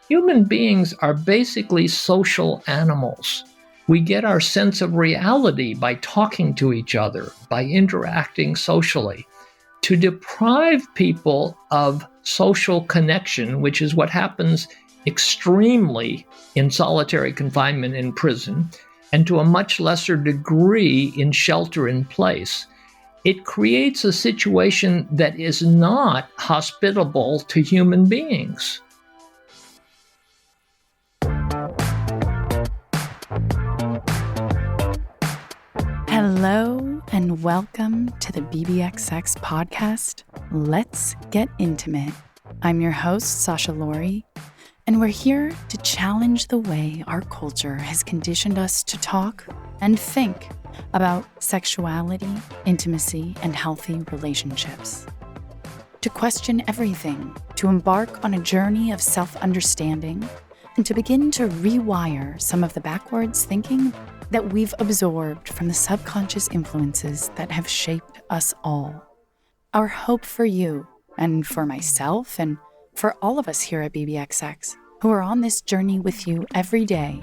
Human beings are basically social animals. We get our sense of reality by talking to each other, by interacting socially. To deprive people of social connection, which is what happens extremely in solitary confinement in prison, and to a much lesser degree in shelter in place, it creates a situation that is not hospitable to human beings. Hello and welcome to the BBXX podcast, Let's Get Intimate. I'm your host, Sasha Laurie, and we're here to challenge the way our culture has conditioned us to talk and think about sexuality, intimacy, and healthy relationships. To question everything, to embark on a journey of self-understanding, and to begin to rewire some of the backwards thinking that we've absorbed from the subconscious influences that have shaped us all. Our hope for you, and for myself, and for all of us here at BBXX, who are on this journey with you every day,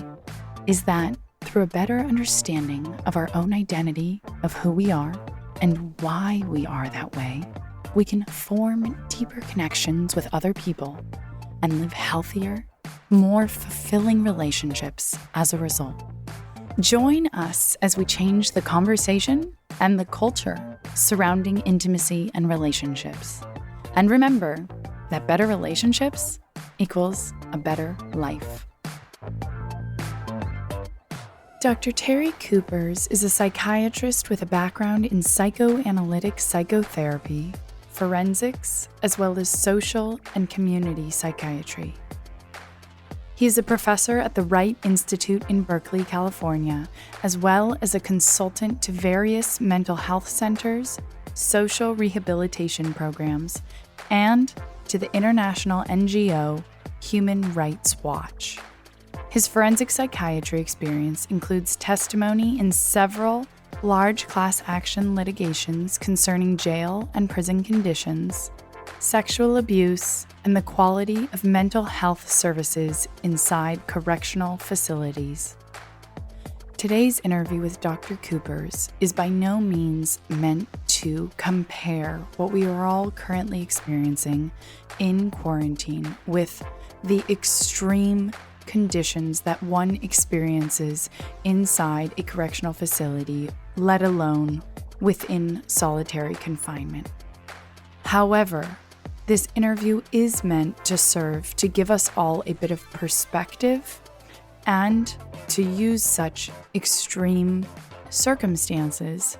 is that through a better understanding of our own identity, of who we are, and why we are that way, we can form deeper connections with other people and live healthier, more fulfilling relationships as a result. Join us as we change the conversation and the culture surrounding intimacy and relationships. And remember that better relationships equals a better life. Dr. Terry Kupers is a psychiatrist with a background in psychoanalytic psychotherapy, forensics, as well as social and community psychiatry. He is a professor at the Wright Institute in Berkeley, California, as well as a consultant to various mental health centers, social rehabilitation programs, and to the international NGO Human Rights Watch. His forensic psychiatry experience includes testimony in several large class action litigations concerning jail and prison conditions, sexual abuse, and the quality of mental health services inside correctional facilities. Today's interview with Dr. Kupers is by no means meant to compare what we are all currently experiencing in quarantine with the extreme conditions that one experiences inside a correctional facility, let alone within solitary confinement. However, this interview is meant to serve to give us all a bit of perspective and to use such extreme circumstances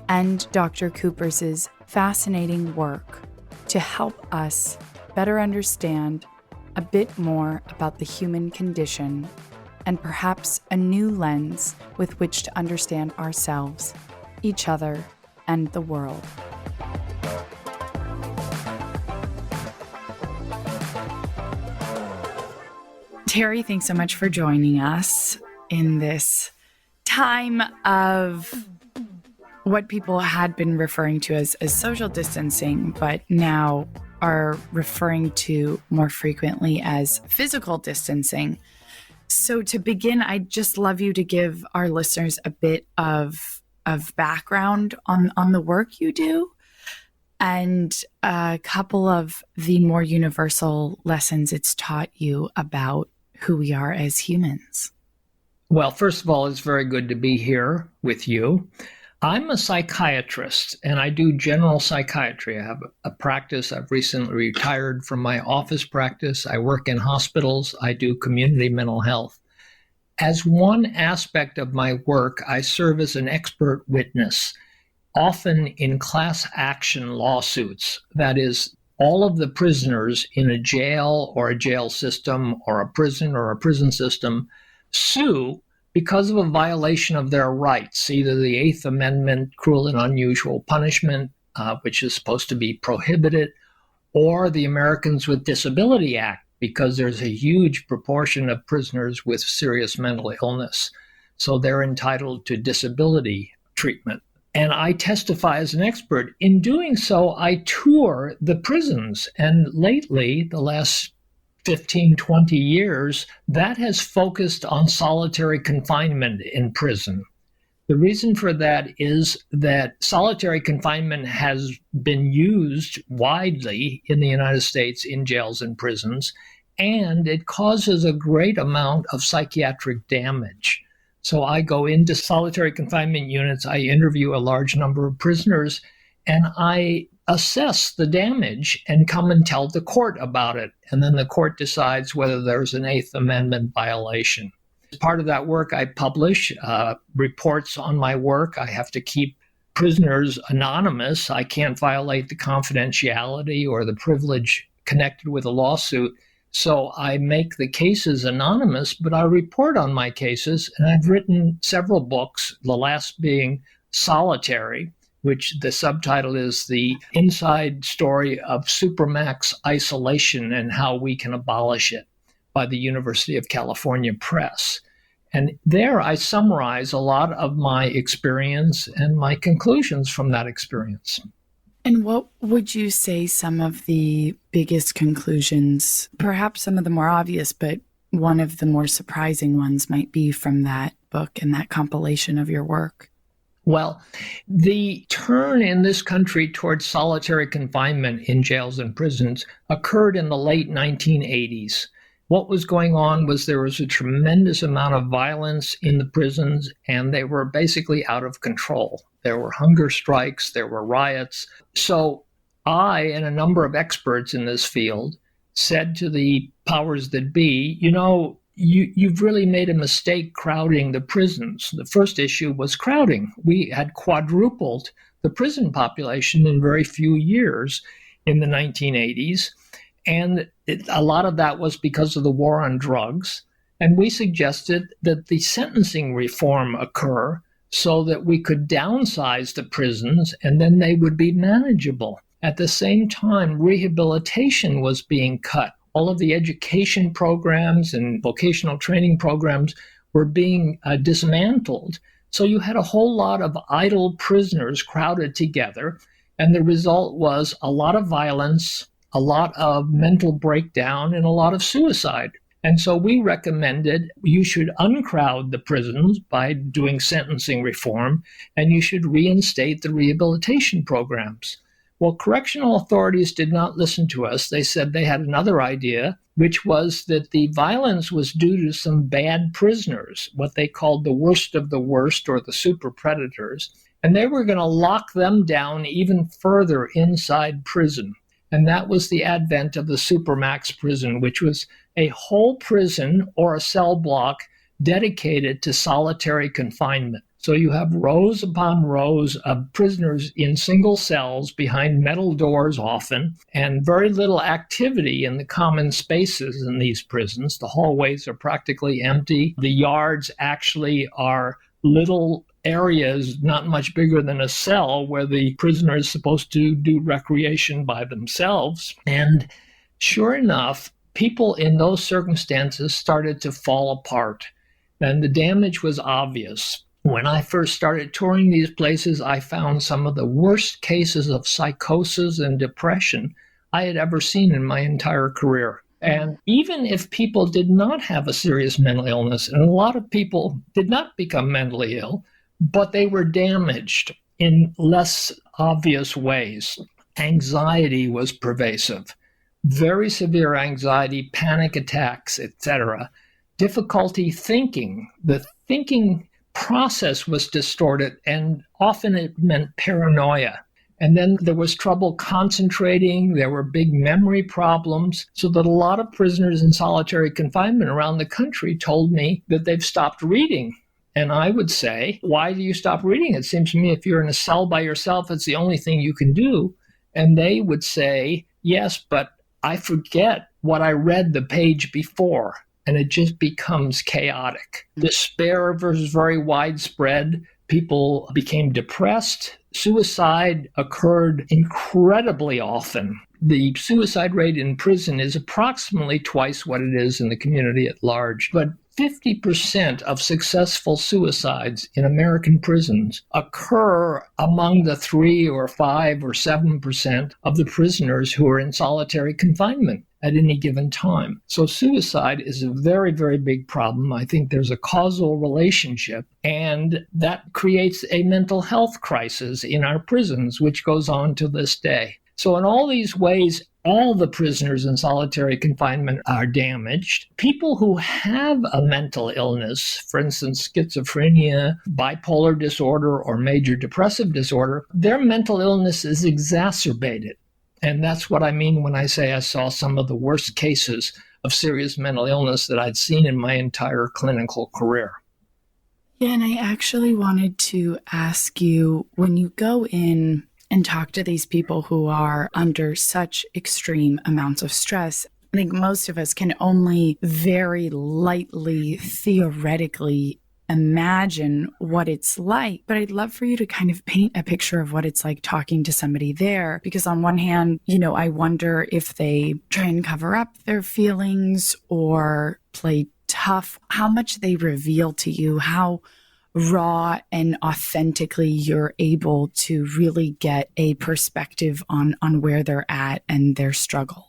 and Dr. Kupers' fascinating work to help us better understand a bit more about the human condition and perhaps a new lens with which to understand ourselves, each other, and the world. Terry, thanks so much for joining us in this time of what people had been referring to as social distancing, but now are referring to more frequently as physical distancing. So to begin, I'd just love you to give our listeners a bit of background on the work you do and a couple of the more universal lessons it's taught you about who we are as humans. Well, first of all, it's very good to be here with you. I'm a psychiatrist and I do general psychiatry. I have a practice. I've recently retired from my office practice. I work in hospitals. I do community mental health. As one aspect of my work, I serve as an expert witness, often in class action lawsuits. That is, all of the prisoners in a jail or a jail system or a prison system sue because of a violation of their rights, either the Eighth Amendment, cruel and unusual punishment, which is supposed to be prohibited, or the Americans with Disability Act, because there's a huge proportion of prisoners with serious mental illness. So they're entitled to disability treatment. And I testify as an expert. In doing so, I tour the prisons. And lately, the last 15, 20 years, that has focused on solitary confinement in prison. The reason for that is that solitary confinement has been used widely in the United States in jails and prisons, and it causes a great amount of psychiatric damage. So I go into solitary confinement units, I interview a large number of prisoners, and I assess the damage and come and tell the court about it. And then the court decides whether there's an Eighth Amendment violation. As part of that work, I publish reports on my work. I have to keep prisoners anonymous. I can't violate the confidentiality or the privilege connected with a lawsuit. So I make the cases anonymous, but I report on my cases. And I've written several books, the last being Solitary, which the subtitle is The Inside Story of Supermax Isolation and How We Can Abolish It, by the University of California Press. And there I summarize a lot of my experience and my conclusions from that experience. And what would you say some of the biggest conclusions, perhaps some of the more obvious, but one of the more surprising ones might be from that book and that compilation of your work? Well, the turn in this country towards solitary confinement in jails and prisons occurred in the late 1980s. What was going on was there was a tremendous amount of violence in the prisons, and they were basically out of control. There were hunger strikes, there were riots. So I and a number of experts in this field said to the powers that be, you've really made a mistake crowding the prisons. The first issue was crowding. We had quadrupled the prison population in very few years in the 1980s. And a lot of that was because of the war on drugs. And we suggested that the sentencing reform occur so that we could downsize the prisons and then they would be manageable. At the same time, rehabilitation was being cut. All of the education programs and vocational training programs were being dismantled. So you had a whole lot of idle prisoners crowded together. And the result was a lot of violence, a lot of mental breakdown, and a lot of suicide. And so we recommended you should uncrowd the prisons by doing sentencing reform, and you should reinstate the rehabilitation programs. Well, correctional authorities did not listen to us. They said they had another idea, which was that the violence was due to some bad prisoners, what they called the worst of the worst, or the super predators, and they were going to lock them down even further inside prison. And that was the advent of the Supermax prison, which was a whole prison or a cell block dedicated to solitary confinement. So you have rows upon rows of prisoners in single cells behind metal doors often, and very little activity in the common spaces in these prisons. The hallways are practically empty. The yards actually are little areas not much bigger than a cell where the prisoner is supposed to do recreation by themselves. And sure enough, people in those circumstances started to fall apart, and the damage was obvious. When I first started touring these places, I found some of the worst cases of psychosis and depression I had ever seen in my entire career. And even if people did not have a serious mental illness, and a lot of people did not become mentally ill, but they were damaged in less obvious ways. Anxiety was pervasive, very severe anxiety, panic attacks, etc. Difficulty thinking. The thinking process was distorted, and often it meant paranoia. And then there was trouble concentrating. There were big memory problems, so that a lot of prisoners in solitary confinement around the country told me that they've stopped reading. And I would say, why do you stop reading? It seems to me if you're in a cell by yourself, it's the only thing you can do. And they would say, yes, but I forget what I read the page before, and it just becomes chaotic. Despair was very widespread. People became depressed. Suicide occurred incredibly often. The suicide rate in prison is approximately twice what it is in the community at large. But 50% of successful suicides in American prisons occur among the 3 or 5 or 7% of the prisoners who are in solitary confinement at any given time. So suicide is a very, very big problem. I think there's a causal relationship, and that creates a mental health crisis in our prisons, which goes on to this day. So in all these ways, all the prisoners in solitary confinement are damaged. People who have a mental illness, for instance, schizophrenia, bipolar disorder, or major depressive disorder, their mental illness is exacerbated. And that's what I mean when I say I saw some of the worst cases of serious mental illness that I'd seen in my entire clinical career. Yeah, and I actually wanted to ask you, when you go in and talk to these people who are under such extreme amounts of stress, I think most of us can only very lightly, theoretically imagine what it's like. But I'd love for you to kind of paint a picture of what it's like talking to somebody there. Because on one hand, I wonder if they try and cover up their feelings or play tough, how much they reveal to you, how raw and authentically you're able to really get a perspective on where they're at and their struggle.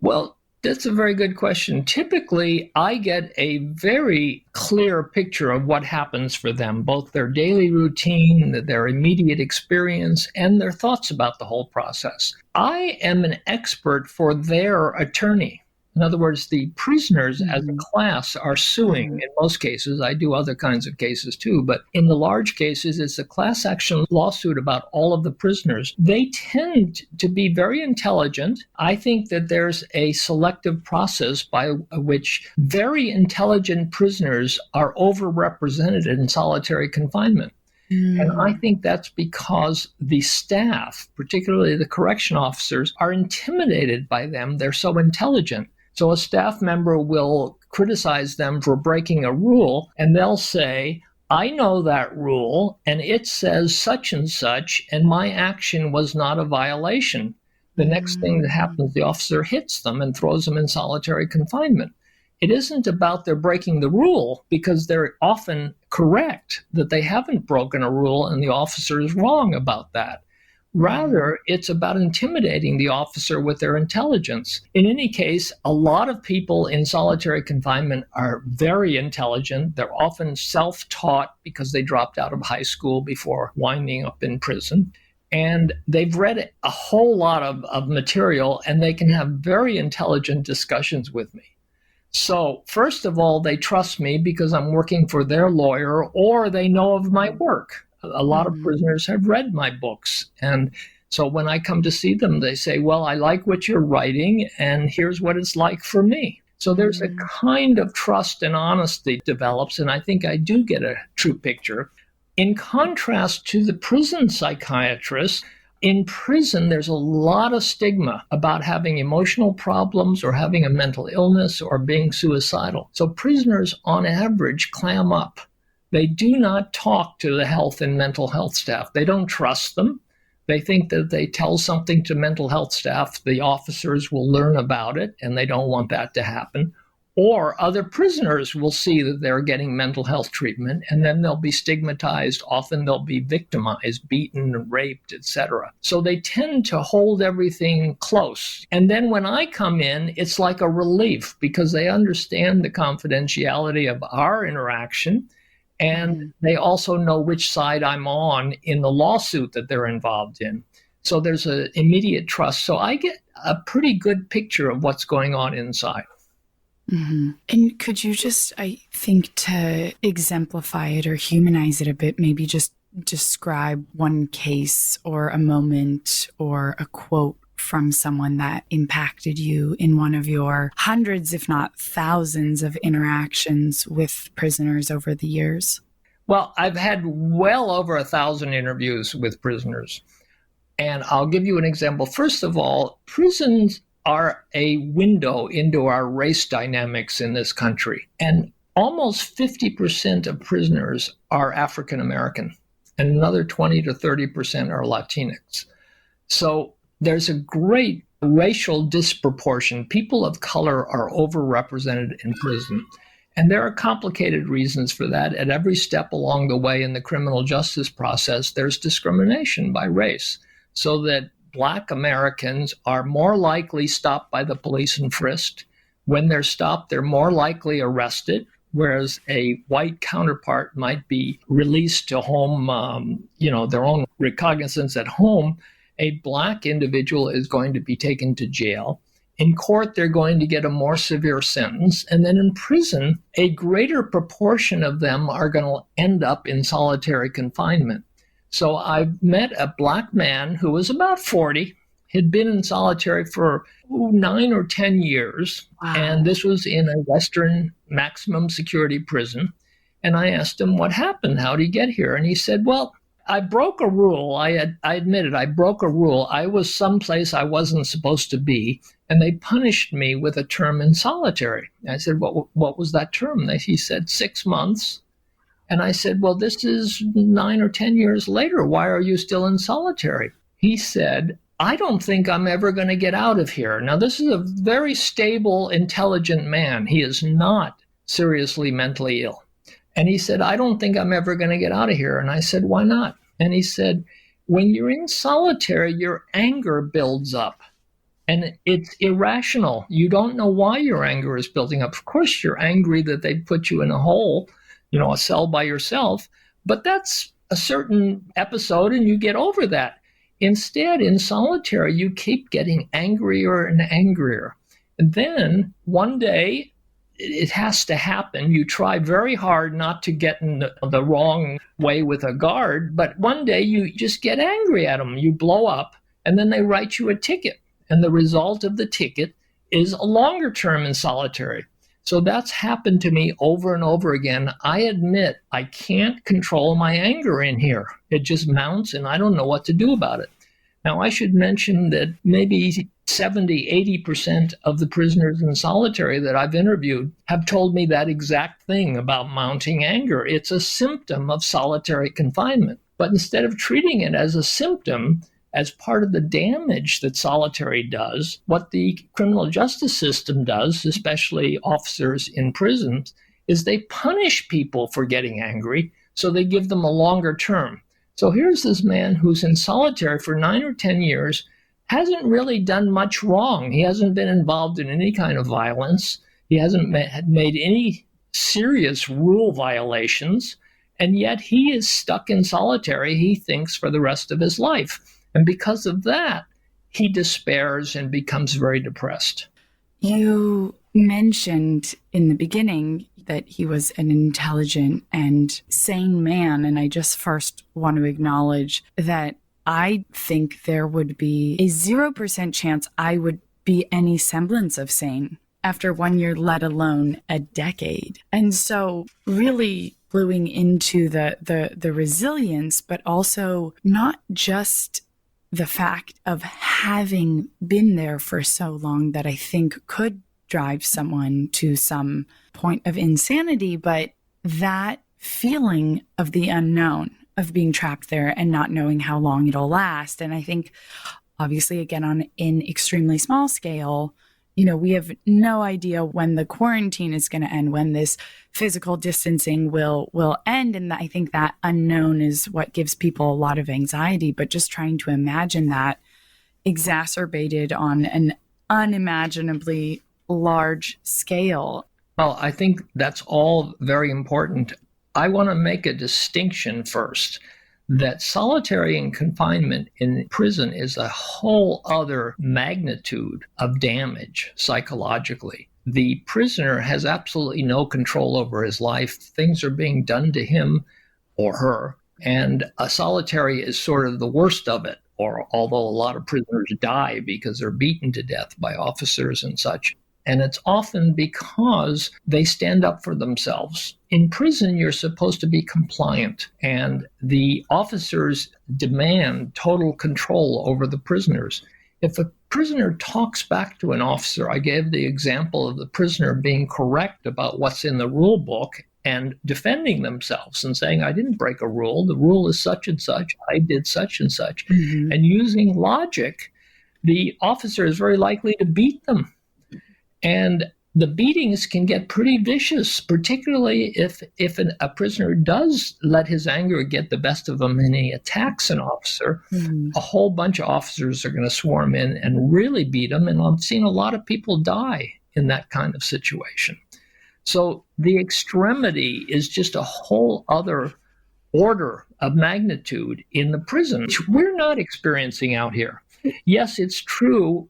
Well, that's a very good question. Typically, I get a very clear picture of what happens for them, both their daily routine, their immediate experience, and their thoughts about the whole process. I am an expert for their attorney. In other words, the prisoners as a class are suing in most cases. I do other kinds of cases too, but in the large cases, it's a class action lawsuit about all of the prisoners. They tend to be very intelligent. I think that there's a selective process by which very intelligent prisoners are overrepresented in solitary confinement. And I think that's because the staff, particularly the correction officers, are intimidated by them. They're so intelligent. So a staff member will criticize them for breaking a rule, and they'll say, I know that rule, and it says such and such, and my action was not a violation. The next thing that happens, the officer hits them and throws them in solitary confinement. It isn't about their breaking the rule, because they're often correct that they haven't broken a rule, and the officer is wrong about that. Rather, it's about intimidating the officer with their intelligence. In any case, a lot of people in solitary confinement are very intelligent. They're often self-taught because they dropped out of high school before winding up in prison. And they've read a whole lot of material, and they can have very intelligent discussions with me. So first of all, they trust me because I'm working for their lawyer, or they know of my work. A lot of prisoners have read my books. And so when I come to see them, they say, well, I like what you're writing, and here's what it's like for me. So there's a kind of trust and honesty develops, and I think I do get a true picture. In contrast to the prison psychiatrist, in prison, there's a lot of stigma about having emotional problems or having a mental illness or being suicidal. So prisoners, on average, clam up. They do not talk to the health and mental health staff. They don't trust them. They think that if they tell something to mental health staff, the officers will learn about it, and they don't want that to happen. Or other prisoners will see that they're getting mental health treatment, and then they'll be stigmatized. Often they'll be victimized, beaten, raped, etc. So they tend to hold everything close. And then when I come in, it's like a relief because they understand the confidentiality of our interaction. And they also know which side I'm on in the lawsuit that they're involved in. So there's an immediate trust. So I get a pretty good picture of what's going on inside. And could you just, I think, to exemplify it or humanize it a bit, maybe just describe one case or a moment or a quote from someone that impacted you in one of your hundreds, if not thousands, of interactions with prisoners over the years? Well, I've had well over 1,000 interviews with prisoners. And I'll give you an example. First of all, prisons are a window into our race dynamics in this country. And almost 50% of prisoners are African American, and another 20 to 30% are Latinx. So there's a great racial disproportion. People of color are overrepresented in prison. And there are complicated reasons for that. At every step along the way in the criminal justice process, there's discrimination by race, so that Black Americans are more likely stopped by the police and frisked. When they're stopped, they're more likely arrested, whereas a white counterpart might be released to home, their own recognizance at home. A Black individual is going to be taken to jail. In court, they're going to get a more severe sentence. And then in prison, a greater proportion of them are going to end up in solitary confinement. So I met a Black man who was about 40, had been in solitary for 9 or 10 years. Wow. And this was in a Western maximum security prison. And I asked him what happened, how did he get here? And he said, well, I broke a rule. I admitted I broke a rule. I was someplace I wasn't supposed to be, and they punished me with a term in solitary. I said, what was that term? He said, 6 months. And I said, well, this is 9 or 10 years later. Why are you still in solitary? He said, I don't think I'm ever going to get out of here. Now, this is a very stable, intelligent man. He is not seriously mentally ill. And he said, I don't think I'm ever going to get out of here. And I said, why not? And he said, when you're in solitary, your anger builds up. And it's irrational. You don't know why your anger is building up. Of course, you're angry that they put you in a hole, a cell by yourself. But that's a certain episode, and you get over that. Instead, in solitary, you keep getting angrier and angrier. And then one day, it has to happen. You try very hard not to get in the wrong way with a guard, but one day you just get angry at them. You blow up, and then they write you a ticket. And the result of the ticket is a longer term in solitary. So that's happened to me over and over again. I admit I can't control my anger in here. It just mounts, and I don't know what to do about it. Now, I should mention that maybe 70, 80% of the prisoners in solitary that I've interviewed have told me that exact thing about mounting anger. It's a symptom of solitary confinement. But instead of treating it as a symptom, as part of the damage that solitary does, what the criminal justice system does, especially officers in prisons, is they punish people for getting angry, so they give them a longer term. So here's this man who's in solitary for 9 or 10 years, hasn't really done much wrong. He hasn't been involved in any kind of violence. He hasn't made any serious rule violations, and yet he is stuck in solitary, he thinks, for the rest of his life. And because of that, he despairs and becomes very depressed. You mentioned in the beginning that he was an intelligent and sane man, and I just first want to acknowledge that I think there would be a 0% chance I would be any semblance of sane after 1 year, let alone a decade. And so really gluing into the resilience, but also not just the fact of having been there for so long that I think could drive someone to some point of insanity, but that feeling of the unknown, of being trapped there and not knowing how long it'll last. And I think, obviously, again, in extremely small scale, we have no idea when the quarantine is going to end, when this physical distancing will end. And I think that unknown is what gives people a lot of anxiety. But just trying to imagine that exacerbated on an unimaginably large scale. Well, I think that's all very important. I want to make a distinction first, that solitary and confinement in prison is a whole other magnitude of damage psychologically. The prisoner has absolutely no control over his life. Things are being done to him or her, and a solitary is sort of the worst of it, or although a lot of prisoners die because they're beaten to death by officers and such. And it's often because they stand up for themselves. In prison, you're supposed to be compliant, and the officers demand total control over the prisoners. If a prisoner talks back to an officer, I gave the example of the prisoner being correct about what's in the rule book and defending themselves and saying, I didn't break a rule. The rule is such and such. I did such and such. Mm-hmm. And using logic, the officer is very likely to beat them. And the beatings can get pretty vicious, particularly if a prisoner does let his anger get the best of him and he attacks an officer. A whole bunch of officers are going to swarm in and really beat him, and I've seen a lot of people die in that kind of situation. So the extremity is just a whole other order of magnitude in the prison, which we're not experiencing out here. Yes, it's true.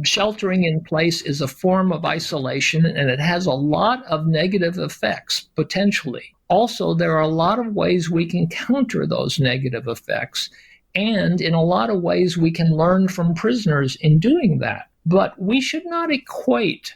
Sheltering in place is a form of isolation, and it has a lot of negative effects, potentially. Also, there are a lot of ways we can counter those negative effects, and in a lot of ways we can learn from prisoners in doing that. But we should not equate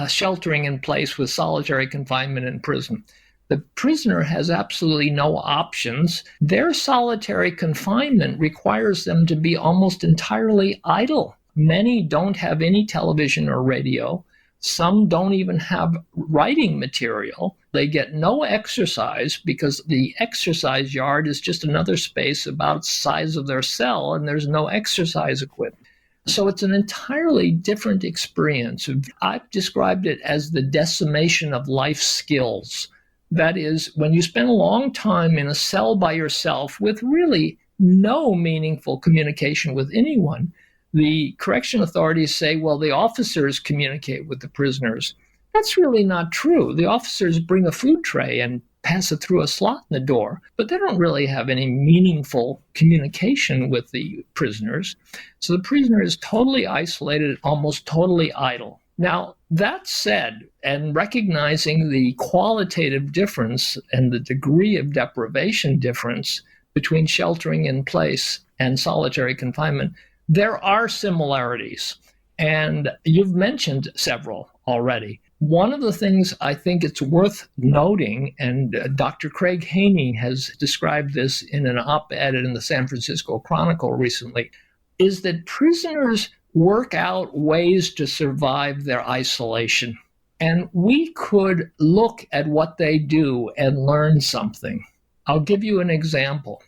sheltering in place with solitary confinement in prison. The prisoner has absolutely no options. Their solitary confinement requires them to be almost entirely idle. Many don't have any television or radio. Some don't even have writing material. They get no exercise because the exercise yard is just another space about the size of their cell, and there's no exercise equipment. So it's an entirely different experience. I've described it as the decimation of life skills. That is, when you spend a long time in a cell by yourself with really no meaningful communication with anyone, the correction authorities say, well, the officers communicate with the prisoners. That's really not true. The officers bring a food tray and pass it through a slot in the door, but they don't really have any meaningful communication with the prisoners. So the prisoner is totally isolated, almost totally idle. Now, that said, and recognizing the qualitative difference and the degree of deprivation difference between sheltering in place and solitary confinement, there are similarities, and you've mentioned several already. One of the things I think it's worth noting, and Dr. Craig Haney has described this in an op-ed in the San Francisco Chronicle recently, is that prisoners work out ways to survive their isolation. And we could look at what they do and learn something. I'll give you an example.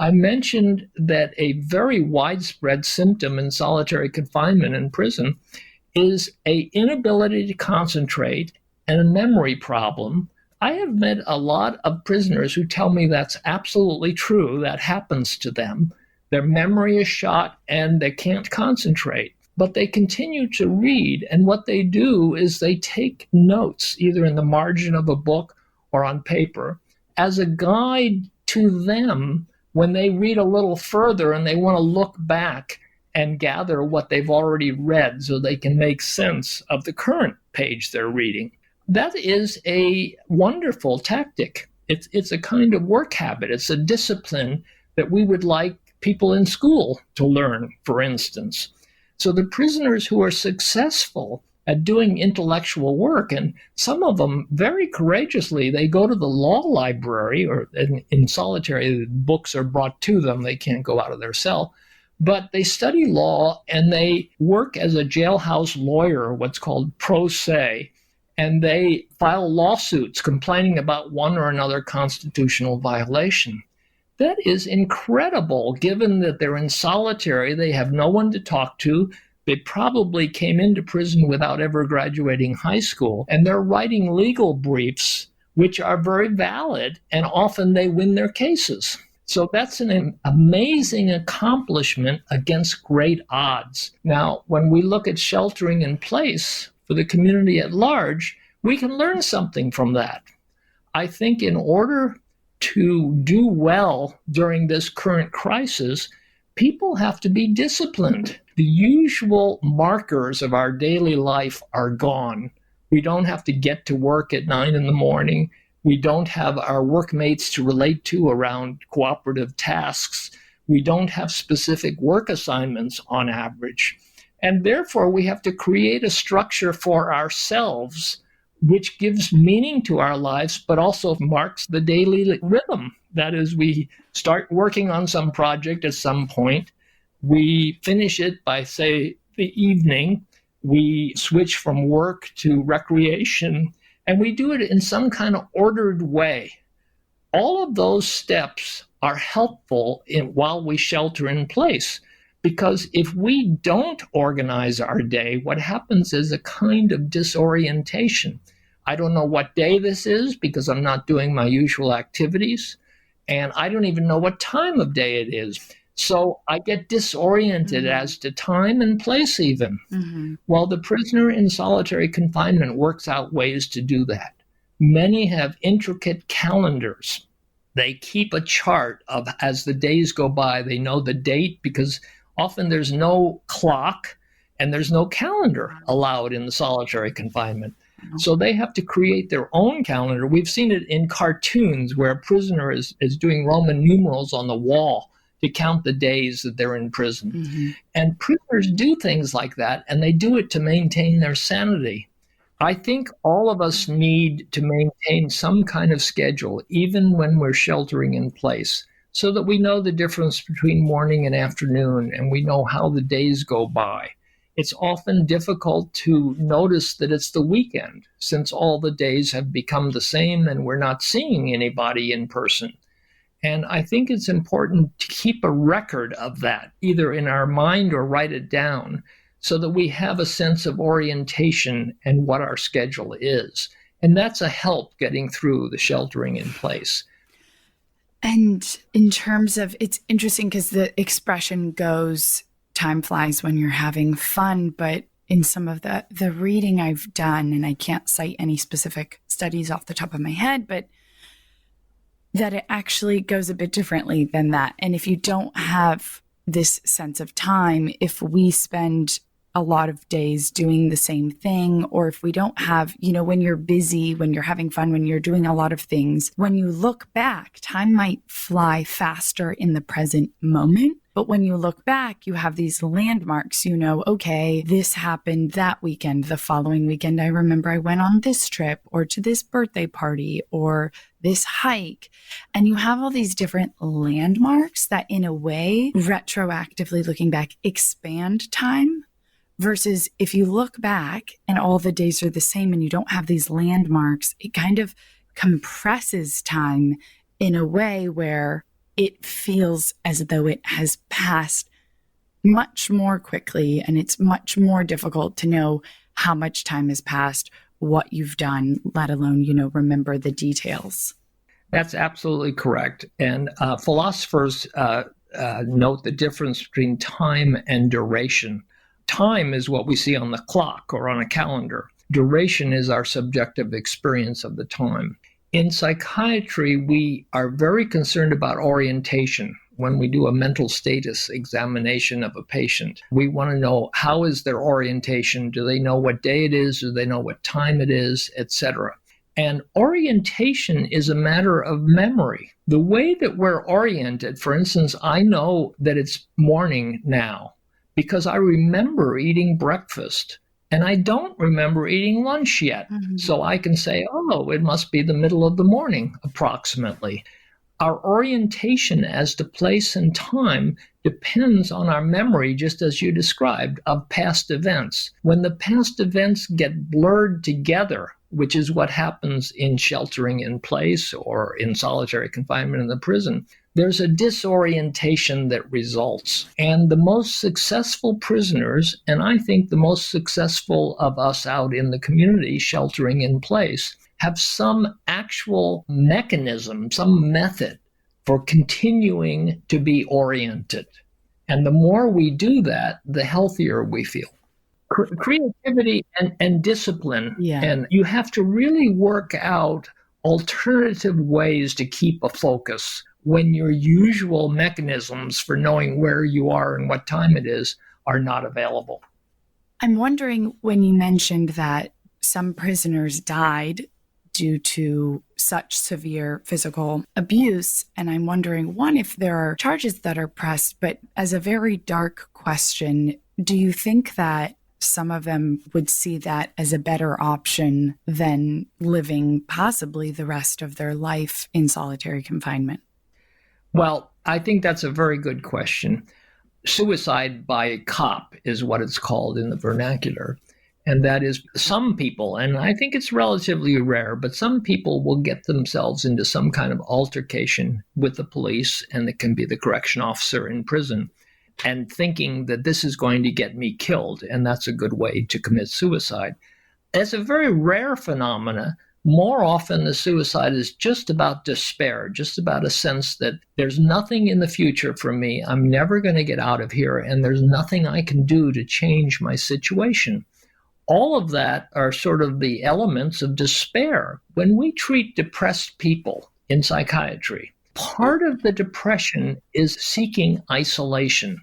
I mentioned that a very widespread symptom in solitary confinement in prison is an inability to concentrate and a memory problem. I have met a lot of prisoners who tell me that's absolutely true. That happens to them. Their memory is shot and they can't concentrate, but they continue to read. And what they do is they take notes, either in the margin of a book or on paper, as a guide to them when they read a little further and they want to look back and gather what they've already read so they can make sense of the current page they're reading. That is a wonderful tactic. It's a kind of work habit. It's a discipline that we would like people in school to learn, for instance. So the prisoners who are successful at doing intellectual work, and some of them very courageously, they go to the law library, or in solitary, books are brought to them. They can't go out of their cell. But they study law and they work as a jailhouse lawyer, what's called pro se, and they file lawsuits complaining about one or another constitutional violation. That is incredible, given that they're in solitary, they have no one to talk to, they probably came into prison without ever graduating high school, and they're writing legal briefs, which are very valid, and often they win their cases. So that's an amazing accomplishment against great odds. Now, when we look at sheltering in place for the community at large, we can learn something from that. I think in order to do well during this current crisis, people have to be disciplined. The usual markers of our daily life are gone. We don't have to get to work at 9 a.m. We don't have our workmates to relate to around cooperative tasks. We don't have specific work assignments on average. And therefore, we have to create a structure for ourselves which gives meaning to our lives, but also marks the daily rhythm. That is, we start working on some project at some point. We finish it by, say, the evening. We switch from work to recreation, and we do it in some kind of ordered way. All of those steps are helpful while we shelter in place. Because if we don't organize our day, what happens is a kind of disorientation. I don't know what day this is because I'm not doing my usual activities, and I don't even know what time of day it is. So I get disoriented as to time and place even. Well, the prisoner in solitary confinement works out ways to do that. Many have intricate calendars. They keep a chart of, as the days go by, they know the date because often there's no clock and there's no calendar allowed in the solitary confinement. So they have to create their own calendar. We've seen it in cartoons where a prisoner is doing Roman numerals on the wall to count the days that they're in prison. And prisoners do things like that, and they do it to maintain their sanity. I think all of us need to maintain some kind of schedule, even when we're sheltering in place, so that we know the difference between morning and afternoon, and we know how the days go by. It's often difficult to notice that it's the weekend, since all the days have become the same and we're not seeing anybody in person. And I think it's important to keep a record of that, either in our mind or write it down, so that we have a sense of orientation and what our schedule is. And that's a help getting through the sheltering in place. And in terms of, it's interesting because the expression goes, time flies when you're having fun, but in some of the reading I've done, and I can't cite any specific studies off the top of my head, but that it actually goes a bit differently than that. And if you don't have this sense of time, if we spend a lot of days doing the same thing, or if we don't have, when you're busy, when you're having fun, when you're doing a lot of things, when you look back, time might fly faster in the present moment. But when you look back, you have these landmarks, okay, this happened that weekend. The following weekend, I remember I went on this trip or to this birthday party or this hike. And you have all these different landmarks that in a way, retroactively looking back, expand time. Versus if you look back and all the days are the same and you don't have these landmarks, it kind of compresses time in a way where it feels as though it has passed much more quickly, and it's much more difficult to know how much time has passed, what you've done, let alone, remember the details. That's absolutely correct. And philosophers note the difference between time and duration. Time is what we see on the clock or on a calendar. Duration is our subjective experience of the time. In psychiatry, we are very concerned about orientation. When we do a mental status examination of a patient, we want to know how is their orientation? Do they know what day it is? Do they know what time it is, etc.? And orientation is a matter of memory. The way that we're oriented, for instance, I know that it's morning now because I remember eating breakfast. And I don't remember eating lunch yet. So I can say, oh, it must be the middle of the morning, approximately. Our orientation as to place and time depends on our memory, just as you described, of past events. When the past events get blurred together, which is what happens in sheltering in place or in solitary confinement in the prison, there's a disorientation that results. And the most successful prisoners, and I think the most successful of us out in the community sheltering in place, have some actual mechanism, some method for continuing to be oriented. And the more we do that, the healthier we feel. Creativity and discipline. Yeah. And you have to really work out alternative ways to keep a focus when your usual mechanisms for knowing where you are and what time it is are not available. I'm wondering, when you mentioned that some prisoners died due to such severe physical abuse, and I'm wondering, one, if there are charges that are pressed, but as a very dark question, do you think that some of them would see that as a better option than living possibly the rest of their life in solitary confinement? Well, I think that's a very good question. Suicide by cop is what it's called in the vernacular. And that is, some people, and I think it's relatively rare, but some people will get themselves into some kind of altercation with the police, and it can be the correction officer in prison, and thinking that this is going to get me killed, and that's a good way to commit suicide. As a very rare phenomena, more often the suicide is just about despair, just about a sense that there's nothing in the future for me. I'm never going to get out of here, and there's nothing I can do to change my situation. All of that are sort of the elements of despair. When we treat depressed people in psychiatry, part of the depression is seeking isolation.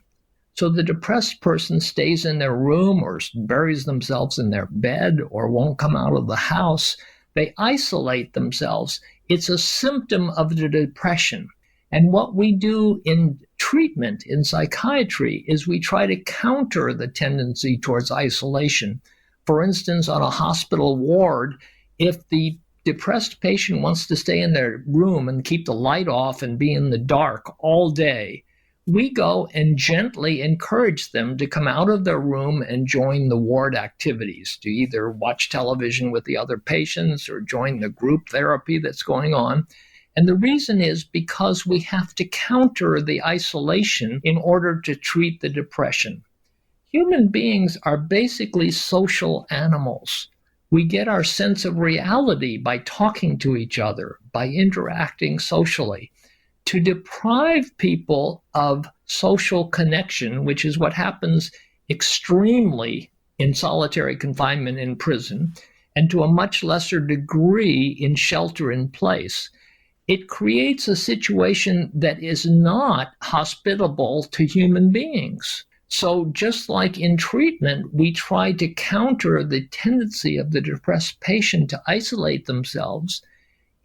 So the depressed person stays in their room or buries themselves in their bed or won't come out of the house. They isolate themselves. It's a symptom of the depression. And what we do in treatment in psychiatry is we try to counter the tendency towards isolation. For instance, on a hospital ward, if the depressed patient wants to stay in their room and keep the light off and be in the dark all day, we go and gently encourage them to come out of their room and join the ward activities, to either watch television with the other patients or join the group therapy that's going on. And the reason is because we have to counter the isolation in order to treat the depression. Human beings are basically social animals. We get our sense of reality by talking to each other, by interacting socially. To deprive people of social connection, which is what happens extremely in solitary confinement in prison, and to a much lesser degree in shelter in place, it creates a situation that is not hospitable to human beings. So just like in treatment, we try to counter the tendency of the depressed patient to isolate themselves.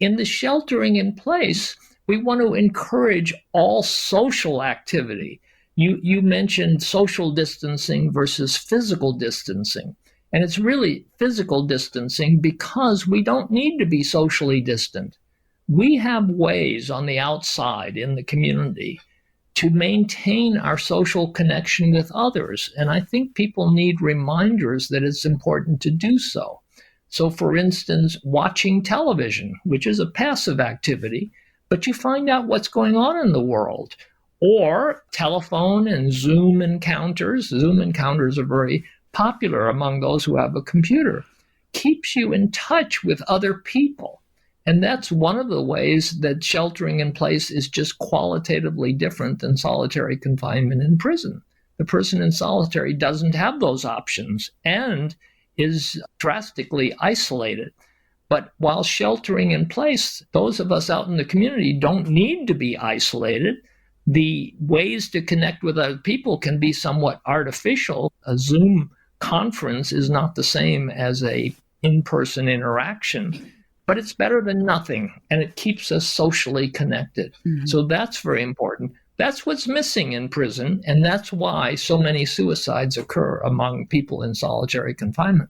In the sheltering in place, we want to encourage all social activity. You mentioned social distancing versus physical distancing. And it's really physical distancing because we don't need to be socially distant. We have ways on the outside in the community to maintain our social connection with others. And I think people need reminders that it's important to do so. So, for instance, watching television, which is a passive activity, but you find out what's going on in the world. Or telephone and Zoom encounters. Zoom encounters are very popular among those who have a computer. Keeps you in touch with other people. And that's one of the ways that sheltering in place is just qualitatively different than solitary confinement in prison. The person in solitary doesn't have those options and is drastically isolated. But while sheltering in place, those of us out in the community don't need to be isolated. The ways to connect with other people can be somewhat artificial. A Zoom conference is not the same as an in-person interaction, but it's better than nothing, and it keeps us socially connected. Mm-hmm. So that's very important. That's what's missing in prison, and that's why so many suicides occur among people in solitary confinement.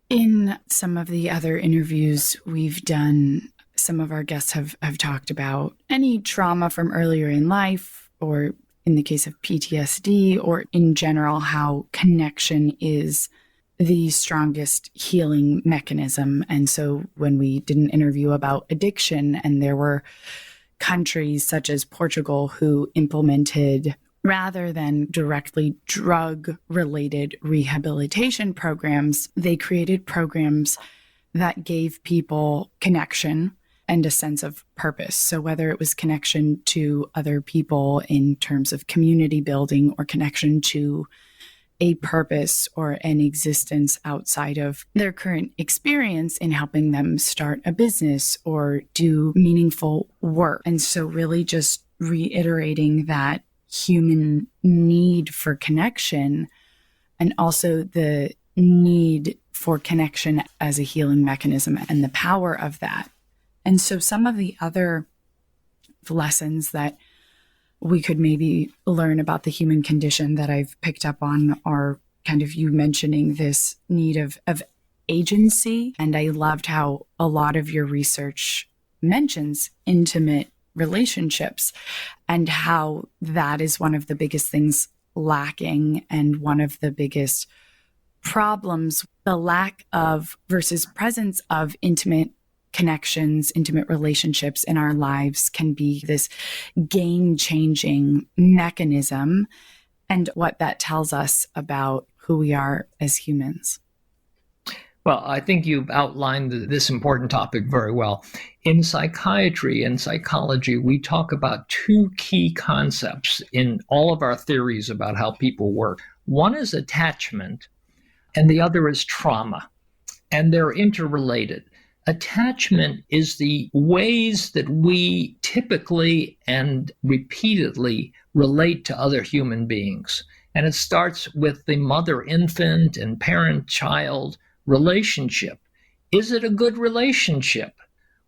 In some of the other interviews we've done, some of our guests have talked about any trauma from earlier in life, or in the case of PTSD, or in general, how connection is the strongest healing mechanism. And so when we did an interview about addiction, and there were countries such as Portugal who implemented, rather than directly drug-related rehabilitation programs, they created programs that gave people connection and a sense of purpose. So whether it was connection to other people in terms of community building, or connection to a purpose or an existence outside of their current experience in helping them start a business or do meaningful work. And so really just reiterating that human need for connection, and also the need for connection as a healing mechanism and the power of that. And so some of the other lessons that we could maybe learn about the human condition that I've picked up on are kind of you mentioning this need of agency. And I loved how a lot of your research mentions intimate relationships and how that is one of the biggest things lacking, and one of the biggest problems, the lack of versus presence of intimate connections, intimate relationships in our lives can be this game-changing mechanism. and what that tells us about who we are as humans. Well, I think you've outlined this important topic very well. In psychiatry and psychology, we talk about two key concepts in all of our theories about how people work. One is attachment, and the other is trauma, and they're interrelated. Attachment is the ways that we typically and repeatedly relate to other human beings. And it starts with the mother-infant and parent-child relationship. Is it a good relationship?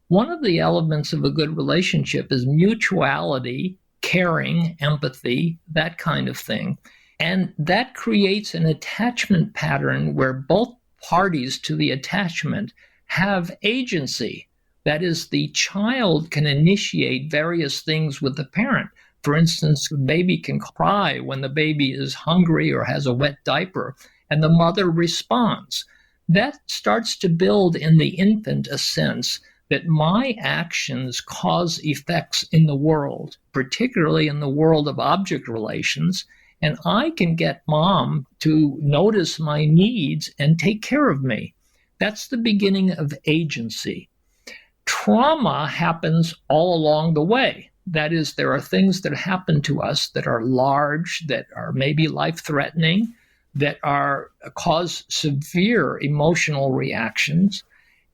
One of the elements of a good relationship is mutuality, caring, empathy, that kind of thing. And that creates an attachment pattern where both parties to the attachment have agency. That is, the child can initiate various things with the parent. For instance, the baby can cry when the baby is hungry or has a wet diaper, and the mother responds. That starts to build in the infant a sense that my actions cause effects in the world, particularly in the world of object relations, and I can get mom to notice my needs and take care of me. That's the beginning of agency. Trauma happens all along the way. That is, there are things that happen to us that are large, that are maybe life-threatening, that cause severe emotional reactions.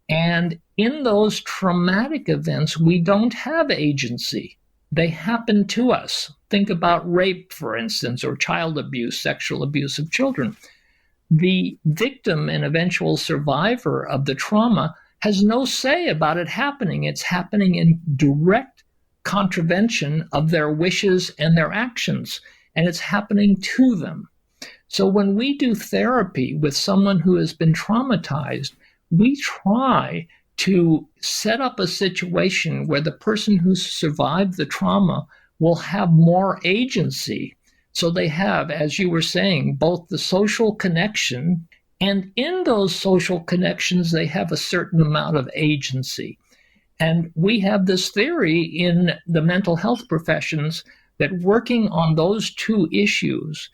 And in those traumatic events, we don't have agency. They happen to us. Think about rape, for instance, or child abuse, sexual abuse of children. The victim and eventual survivor of the trauma has no say about it happening. It's happening in direct contravention of their wishes and their actions, and it's happening to them. So when we do therapy with someone who has been traumatized, we try to set up a situation where the person who survived the trauma will have more agency. So they have, as you were saying, both the social connection, and in those social connections, they have a certain amount of agency. And we have this theory in the mental health professions that working on those two issues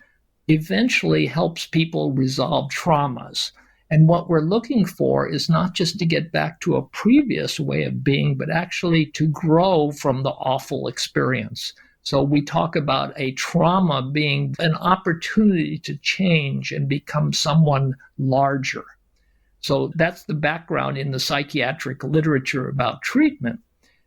eventually helps people resolve traumas. And what we're looking for is not just to get back to a previous way of being, but actually to grow from the awful experience. So we talk about a trauma being an opportunity to change and become someone larger. So that's the background in the psychiatric literature about treatment.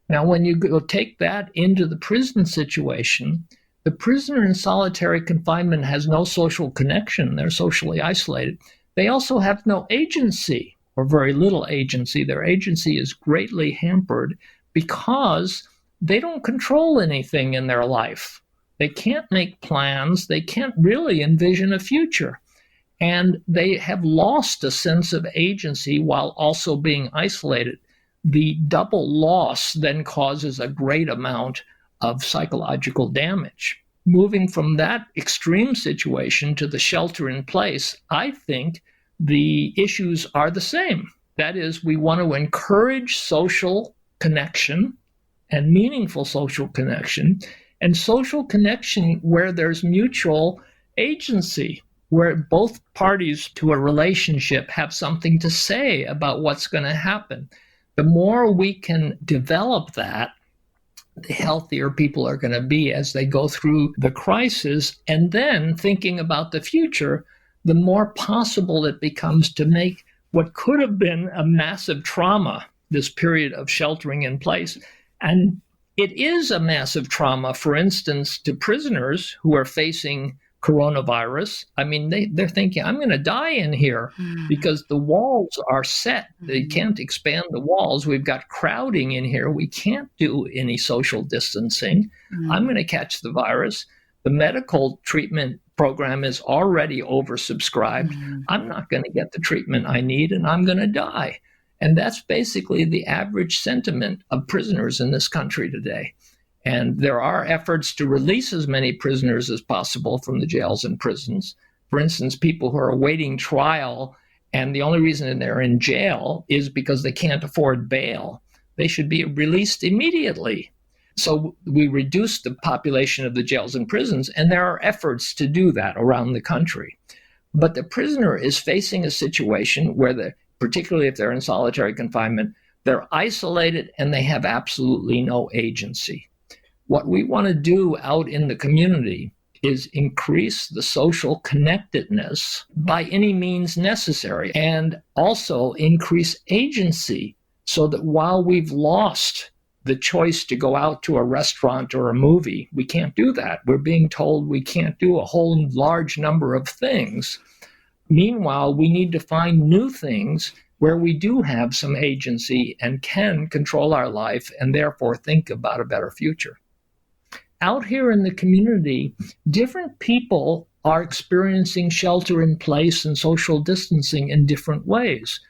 Now, when you go take that into the prison situation, the prisoner in solitary confinement has no social connection. They're socially isolated. They also have no agency, or very little agency. Their agency is greatly hampered because they don't control anything in their life. They can't make plans. They can't really envision a future. And they have lost a sense of agency while also being isolated. The double loss then causes a great amount of psychological damage. Moving from that extreme situation to the shelter in place, I think the issues are the same. That is, we want to encourage social connection and meaningful social connection, and social connection where there's mutual agency, where both parties to a relationship have something to say about what's going to happen. The more we can develop that, the healthier people are going to be as they go through the crisis. And then thinking about the future, the more possible it becomes to make what could have been a massive trauma, this period of sheltering in place. And it is a massive trauma, for instance, to prisoners who are facing coronavirus. I mean, they're thinking, I'm going to die in here because the walls are set. They can't expand the walls. We've got crowding in here. We can't do any social distancing. I'm going to catch the virus. The medical treatment program is already oversubscribed. I'm not going to get the treatment I need, and I'm going to die. And that's basically the average sentiment of prisoners in this country today. And there are efforts to release as many prisoners as possible from the jails and prisons. For instance, people who are awaiting trial, and the only reason they're in jail is because they can't afford bail. They should be released immediately. So we reduce the population of the jails and prisons, and there are efforts to do that around the country. But the prisoner is facing a situation where, particularly if they're in solitary confinement, they're isolated and they have absolutely no agency. What we want to do out in the community is increase the social connectedness by any means necessary, and also increase agency so that while we've lost the choice to go out to a restaurant or a movie, we can't do that. We're being told we can't do a whole large number of things. Meanwhile, we need to find new things where we do have some agency and can control our life and therefore think about a better future. Out here in the community, different people are experiencing shelter in place and social distancing in different ways.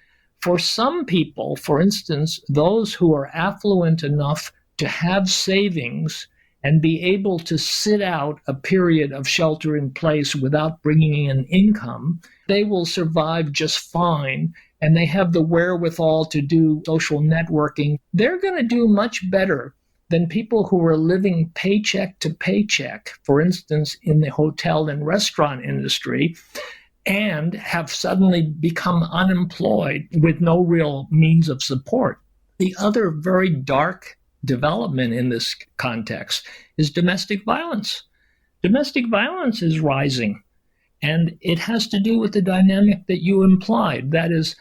For some people, for instance, those who are affluent enough to have savings and be able to sit out a period of shelter in place without bringing in income, they will survive just fine, and they have the wherewithal to do social networking. They're going to do much better than people who are living paycheck to paycheck, for instance, in the hotel and restaurant industry, and have suddenly become unemployed with no real means of support. The other very dark development in this context is domestic violence. Domestic violence is rising, and it has to do with the dynamic that you implied. That is,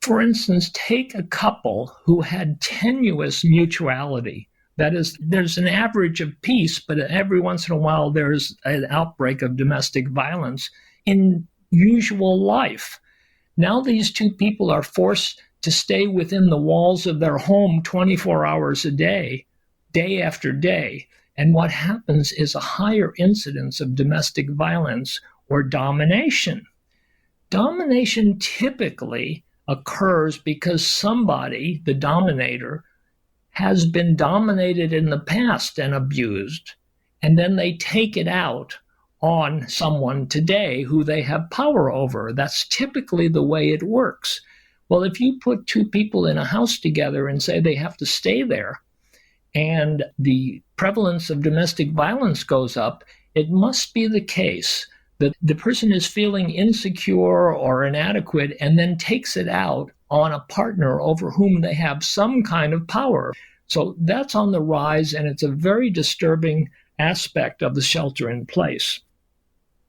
for instance, take a couple who had tenuous mutuality. That is, there's an average of peace, but every once in a while there's an outbreak of domestic violence in usual life. Now these two people are forced to stay within the walls of their home 24 hours a day, day after day. And what happens is a higher incidence of domestic violence or domination. Domination typically occurs because somebody, the dominator, has been dominated in the past and abused, and then they take it out on someone today who they have power over. That's typically the way it works. Well, if you put two people in a house together and say they have to stay there, and the prevalence of domestic violence goes up, it must be the case that the person is feeling insecure or inadequate and then takes it out on a partner over whom they have some kind of power. So that's on the rise, and it's a very disturbing aspect of the shelter in place.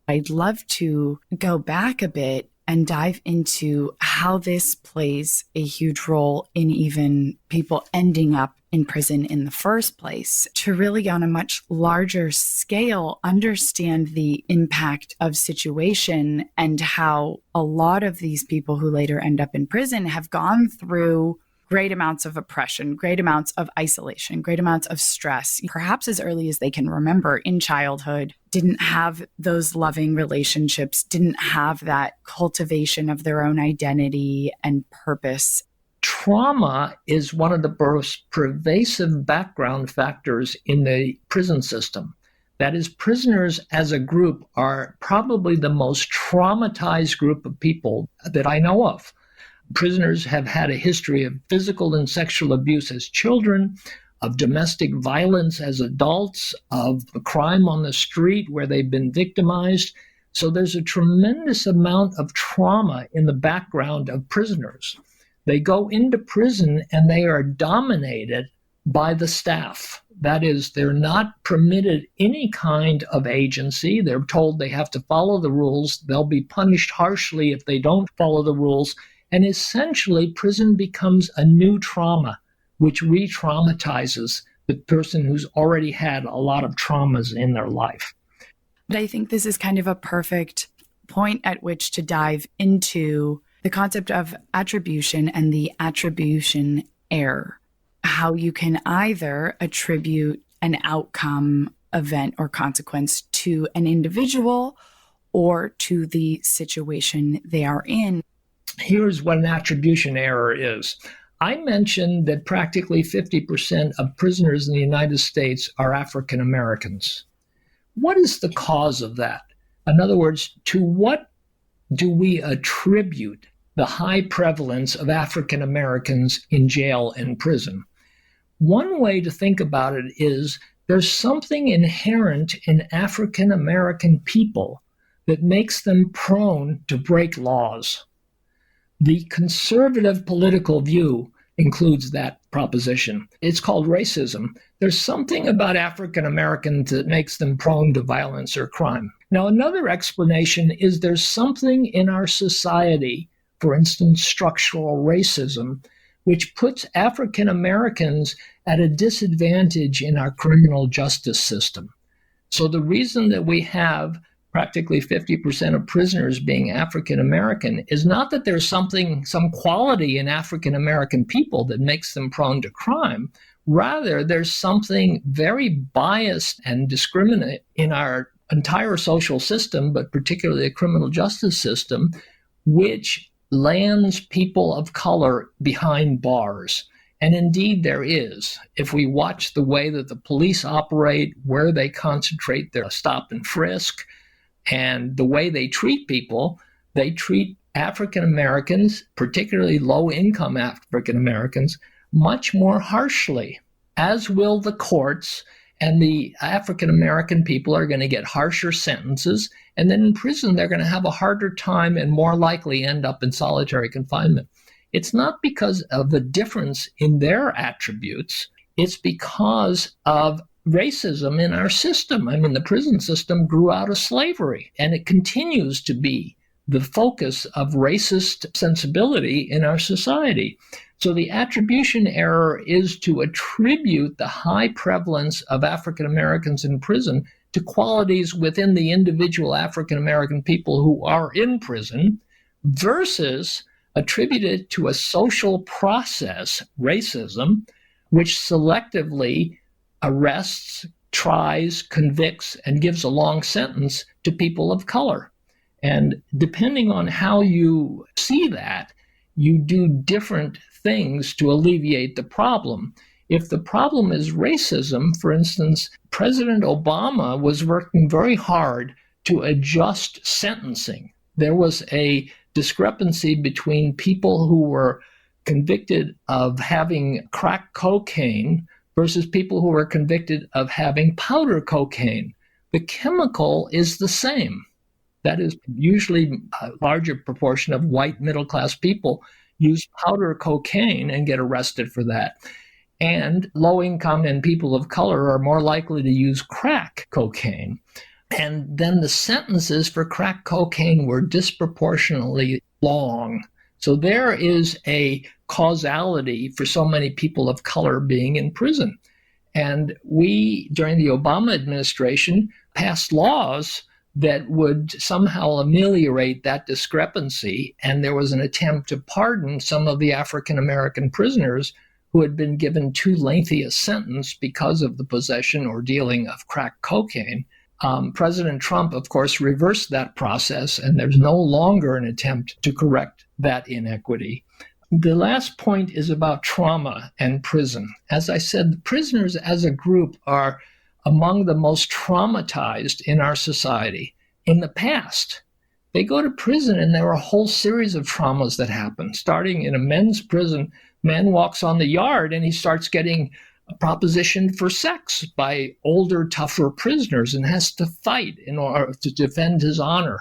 I'd love to go back a bit and dive into how this plays a huge role in even people ending up in prison in the first place, to really on a much larger scale understand the impact of situation and how a lot of these people who later end up in prison have gone through great amounts of oppression, great amounts of isolation, great amounts of stress, perhaps as early as they can remember in childhood, didn't have those loving relationships, didn't have that cultivation of their own identity and purpose. Trauma is one of the most pervasive background factors in the prison system. That is, prisoners as a group are probably the most traumatized group of people that I know of. Prisoners have had a history of physical and sexual abuse as children, of domestic violence as adults, of crime on the street where they've been victimized. So there's a tremendous amount of trauma in the background of prisoners. They go into prison and they are dominated by the staff. That is, they're not permitted any kind of agency. They're told they have to follow the rules. They'll be punished harshly if they don't follow the rules. And essentially, prison becomes a new trauma, which re-traumatizes the person who's already had a lot of traumas in their life. But I think this is kind of a perfect point at which to dive into the concept of attribution and the attribution error. How you can either attribute an outcome, event, or consequence to an individual or to the situation they are in. Here's what an attribution error is. I mentioned that practically 50% of prisoners in the United States are African Americans. What is the cause of that? In other words, to what do we attribute the high prevalence of African Americans in jail and prison? One way to think about it is there's something inherent in African American people that makes them prone to break laws. The conservative political view includes that proposition. It's called racism. There's something about African Americans that makes them prone to violence or crime. Now, another explanation is there's something in our society, for instance, structural racism, which puts African Americans at a disadvantage in our criminal justice system. So the reason that we have practically 50% of prisoners being African American is not that there's some quality in African American people that makes them prone to crime. Rather, there's something very biased and discriminate in our entire social system, but particularly the criminal justice system, which lands people of color behind bars. And indeed, there is. If we watch the way that the police operate, where they concentrate their stop and frisk, and the way they treat people, they treat African Americans, particularly low-income African Americans, much more harshly, as will the courts, and the African American people are going to get harsher sentences, and then in prison they're going to have a harder time and more likely end up in solitary confinement. It's not because of the difference in their attributes, it's because of racism in our system. I mean, the prison system grew out of slavery, and it continues to be the focus of racist sensibility in our society. So the attribution error is to attribute the high prevalence of African Americans in prison to qualities within the individual African American people who are in prison versus attribute it to a social process, racism, which selectively arrests, tries, convicts, and gives a long sentence to people of color. And depending on how you see that, you do different things to alleviate the problem. If the problem is racism, for instance, President Obama was working very hard to adjust sentencing. There was a discrepancy between people who were convicted of having crack cocaine versus people who were convicted of having powder cocaine. The chemical is the same. That is usually a larger proportion of white middle-class people use powder cocaine and get arrested for that. And low-income and people of color are more likely to use crack cocaine. And then the sentences for crack cocaine were disproportionately long. So there is a causality for so many people of color being in prison. And we, during the Obama administration, passed laws that would somehow ameliorate that discrepancy. And there was an attempt to pardon some of the African American prisoners who had been given too lengthy a sentence because of the possession or dealing of crack cocaine. President Trump, of course, reversed that process, and there's no longer an attempt to correct that inequity. The last point is about trauma and prison. As I said, the prisoners as a group are among the most traumatized in our society. In the past, they go to prison and there are a whole series of traumas that happen. Starting in a men's prison, man walks on the yard and he starts getting propositioned for sex by older, tougher prisoners and has to fight in order to defend his honor.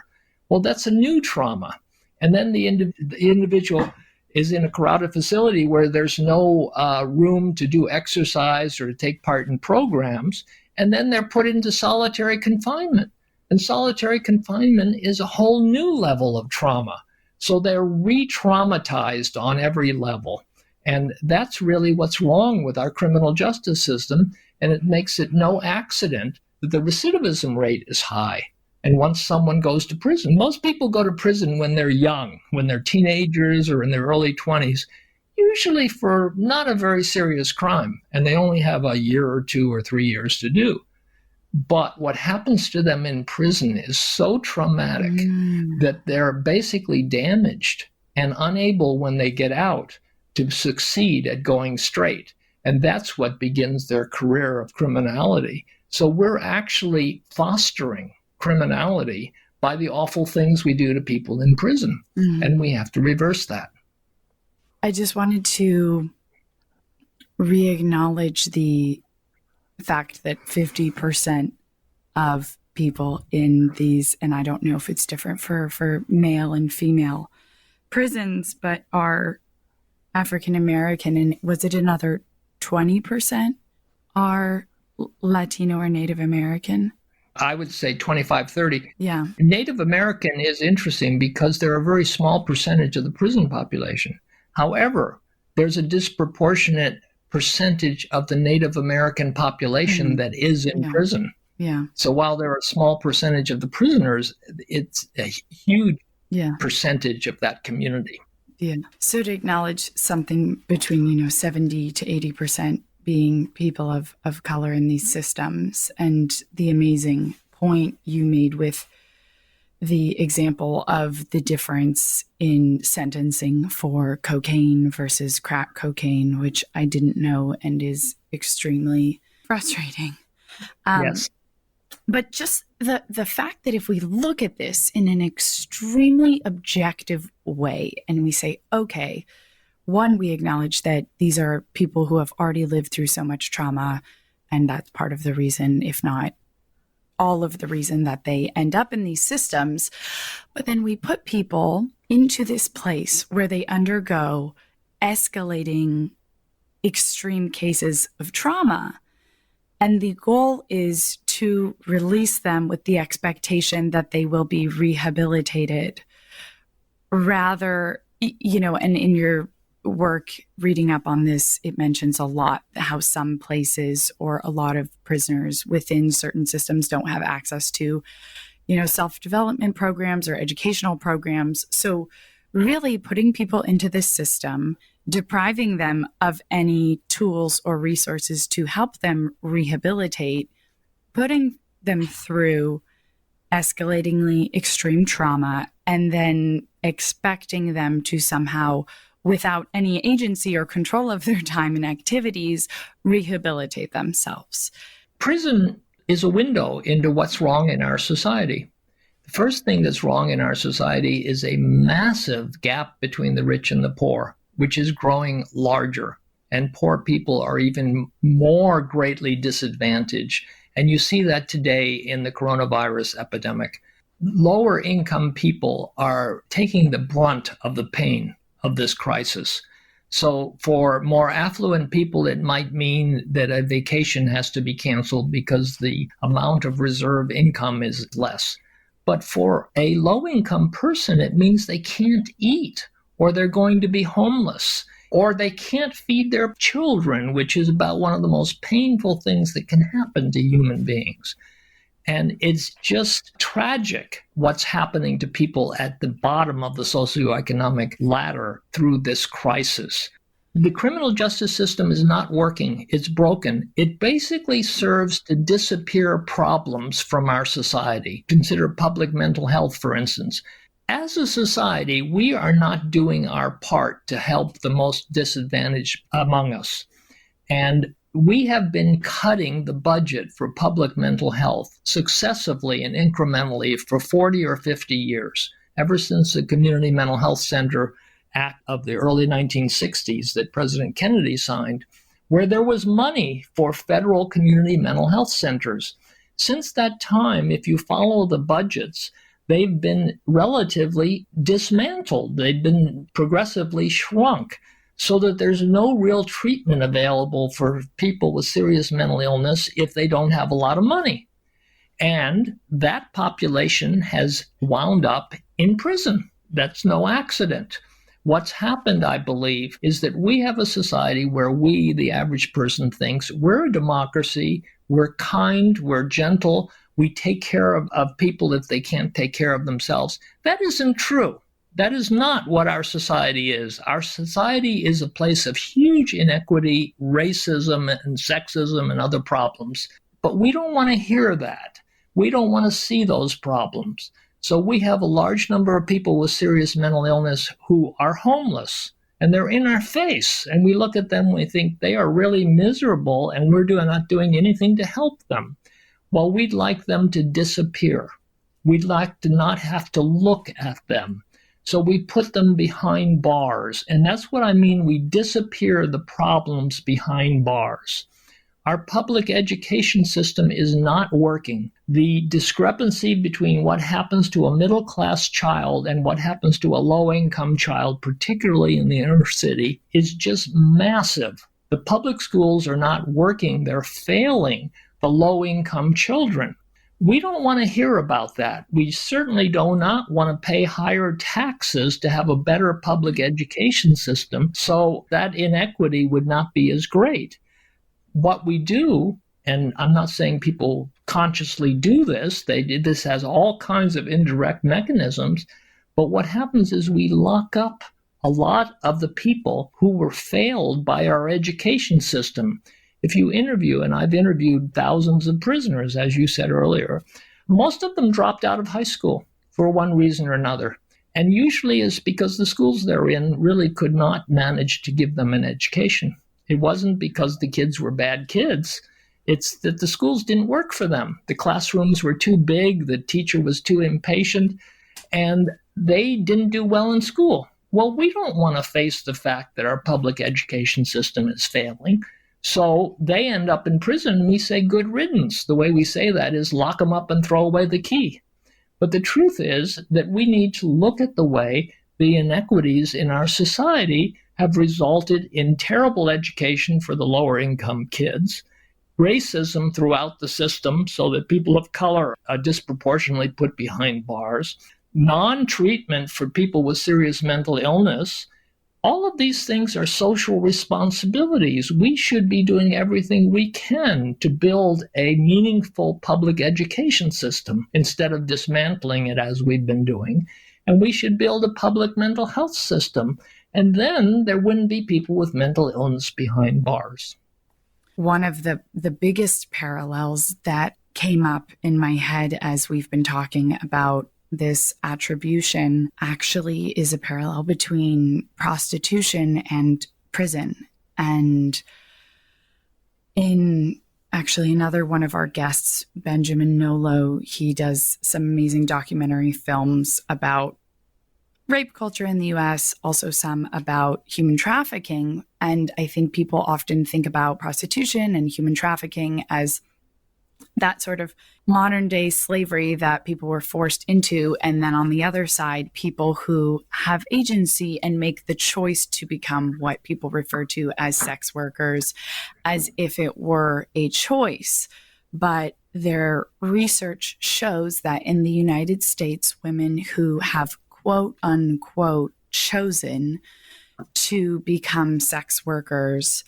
Well, that's a new trauma. And then the individual is in a crowded facility where there's no room to do exercise or to take part in programs, and then they're put into solitary confinement. And solitary confinement is a whole new level of trauma. So they're re-traumatized on every level. And that's really what's wrong with our criminal justice system, and it makes it no accident that the recidivism rate is high. And once someone goes to prison, most people go to prison when they're young, when they're teenagers or in their early 20s, usually for not a very serious crime, and they only have a year or 2 or 3 years to do. But what happens to them in prison is so traumatic that they're basically damaged and unable when they get out to succeed at going straight. And that's what begins their career of criminality. So we're actually fostering criminality by the awful things we do to people in prison. And we have to reverse that. I just wanted to re-acknowledge the fact that 50% of people in these, and I don't know if it's different for male and female prisons, but are African American, and was it another 20% are Latino or Native American? I would say 25, 30. Yeah. Native American is interesting because they're a very small percentage of the prison population. However, there's a disproportionate percentage of the Native American population that is in prison. Yeah. So while they're a small percentage of the prisoners, it's a huge percentage of that community. Yeah. So to acknowledge something between, 70 to 80% being people of color in these systems, and the amazing point you made with the example of the difference in sentencing for cocaine versus crack cocaine, which I didn't know and is extremely frustrating. Yes. But just the fact that if we look at this in an extremely objective way and we say, okay, one, we acknowledge that these are people who have already lived through so much trauma, and that's part of the reason, if not all of the reason, that they end up in these systems. But then we put people into this place where they undergo escalating extreme cases of trauma. And the goal is to release them with the expectation that they will be rehabilitated. Rather, and in your work reading up on this, it mentions a lot how some places or a lot of prisoners within certain systems don't have access to, self-development programs or educational programs. So really putting people into this system, depriving them of any tools or resources to help them rehabilitate, putting them through escalatingly extreme trauma, and then expecting them to somehow, without any agency or control of their time and activities, rehabilitate themselves. Prison is a window into what's wrong in our society. The first thing that's wrong in our society is a massive gap between the rich and the poor, which is growing larger. And poor people are even more greatly disadvantaged. And you see that today in the coronavirus epidemic. Lower income people are taking the brunt of the pain of this crisis. So for more affluent people, it might mean that a vacation has to be canceled because the amount of reserve income is less. But for a low-income person, it means they can't eat, or they're going to be homeless, or they can't feed their children, which is about one of the most painful things that can happen to human beings. And it's just tragic what's happening to people at the bottom of the socioeconomic ladder through this crisis. The criminal justice system is not working. It's broken. It basically serves to disappear problems from our society. Consider public mental health, for instance. As a society, we are not doing our part to help the most disadvantaged among us. And we have been cutting the budget for public mental health successively and incrementally for 40 or 50 years, ever since the Community Mental Health Center Act of the early 1960s that President Kennedy signed, where there was money for federal community mental health centers. Since that time, if you follow the budgets, they've been relatively dismantled. They've been progressively shrunk, so that there's no real treatment available for people with serious mental illness if they don't have a lot of money. And that population has wound up in prison. That's no accident. What's happened, I believe, is that we have a society where we, the average person, thinks we're a democracy, we're kind, we're gentle, we take care of people if they can't take care of themselves. That isn't true. That is not what our society is. Our society is a place of huge inequity, racism, and sexism, and other problems. But we don't want to hear that. We don't want to see those problems. So we have a large number of people with serious mental illness who are homeless, and they're in our face. And we look at them and we think they are really miserable, and we're not doing anything to help them. Well, we'd like them to disappear. We'd like to not have to look at them. So we put them behind bars. And that's what I mean. We disappear the problems behind bars. Our public education system is not working. The discrepancy between what happens to a middle class child and what happens to a low income child, particularly in the inner city, is just massive. The public schools are not working. They're failing the low income children. We don't want to hear about that. We certainly do not want to pay higher taxes to have a better public education system, so that inequity would not be as great. What we do, and I'm not saying people consciously do this, this has all kinds of indirect mechanisms, but what happens is we lock up a lot of the people who were failed by our education system. If you interview, and I've interviewed thousands of prisoners, as you said earlier, most of them dropped out of high school for one reason or another. And usually it's because the schools they're in really could not manage to give them an education. It wasn't because the kids were bad kids. It's that the schools didn't work for them. The classrooms were too big, the teacher was too impatient, and they didn't do well in school. Well, we don't want to face the fact that our public education system is failing. So they end up in prison, and we say good riddance. The way we say that is lock them up and throw away the key. But the truth is that we need to look at the way the inequities in our society have resulted in terrible education for the lower income kids, racism throughout the system so that people of color are disproportionately put behind bars, non-treatment for people with serious mental illness. All of these things are social responsibilities. We should be doing everything we can to build a meaningful public education system instead of dismantling it as we've been doing. And we should build a public mental health system. And then there wouldn't be people with mental illness behind bars. One of the biggest parallels that came up in my head as we've been talking about this attribution actually is a parallel between prostitution and prison. And in actually another one of our guests, Benjamin Nolo, he does some amazing documentary films about rape culture in the US, also some about human trafficking. And I think people often think about prostitution and human trafficking as that sort of modern day slavery that people were forced into. And then on the other side, people who have agency and make the choice to become what people refer to as sex workers, as if it were a choice. But their research shows that in the United States, women who have quote unquote chosen to become sex workers,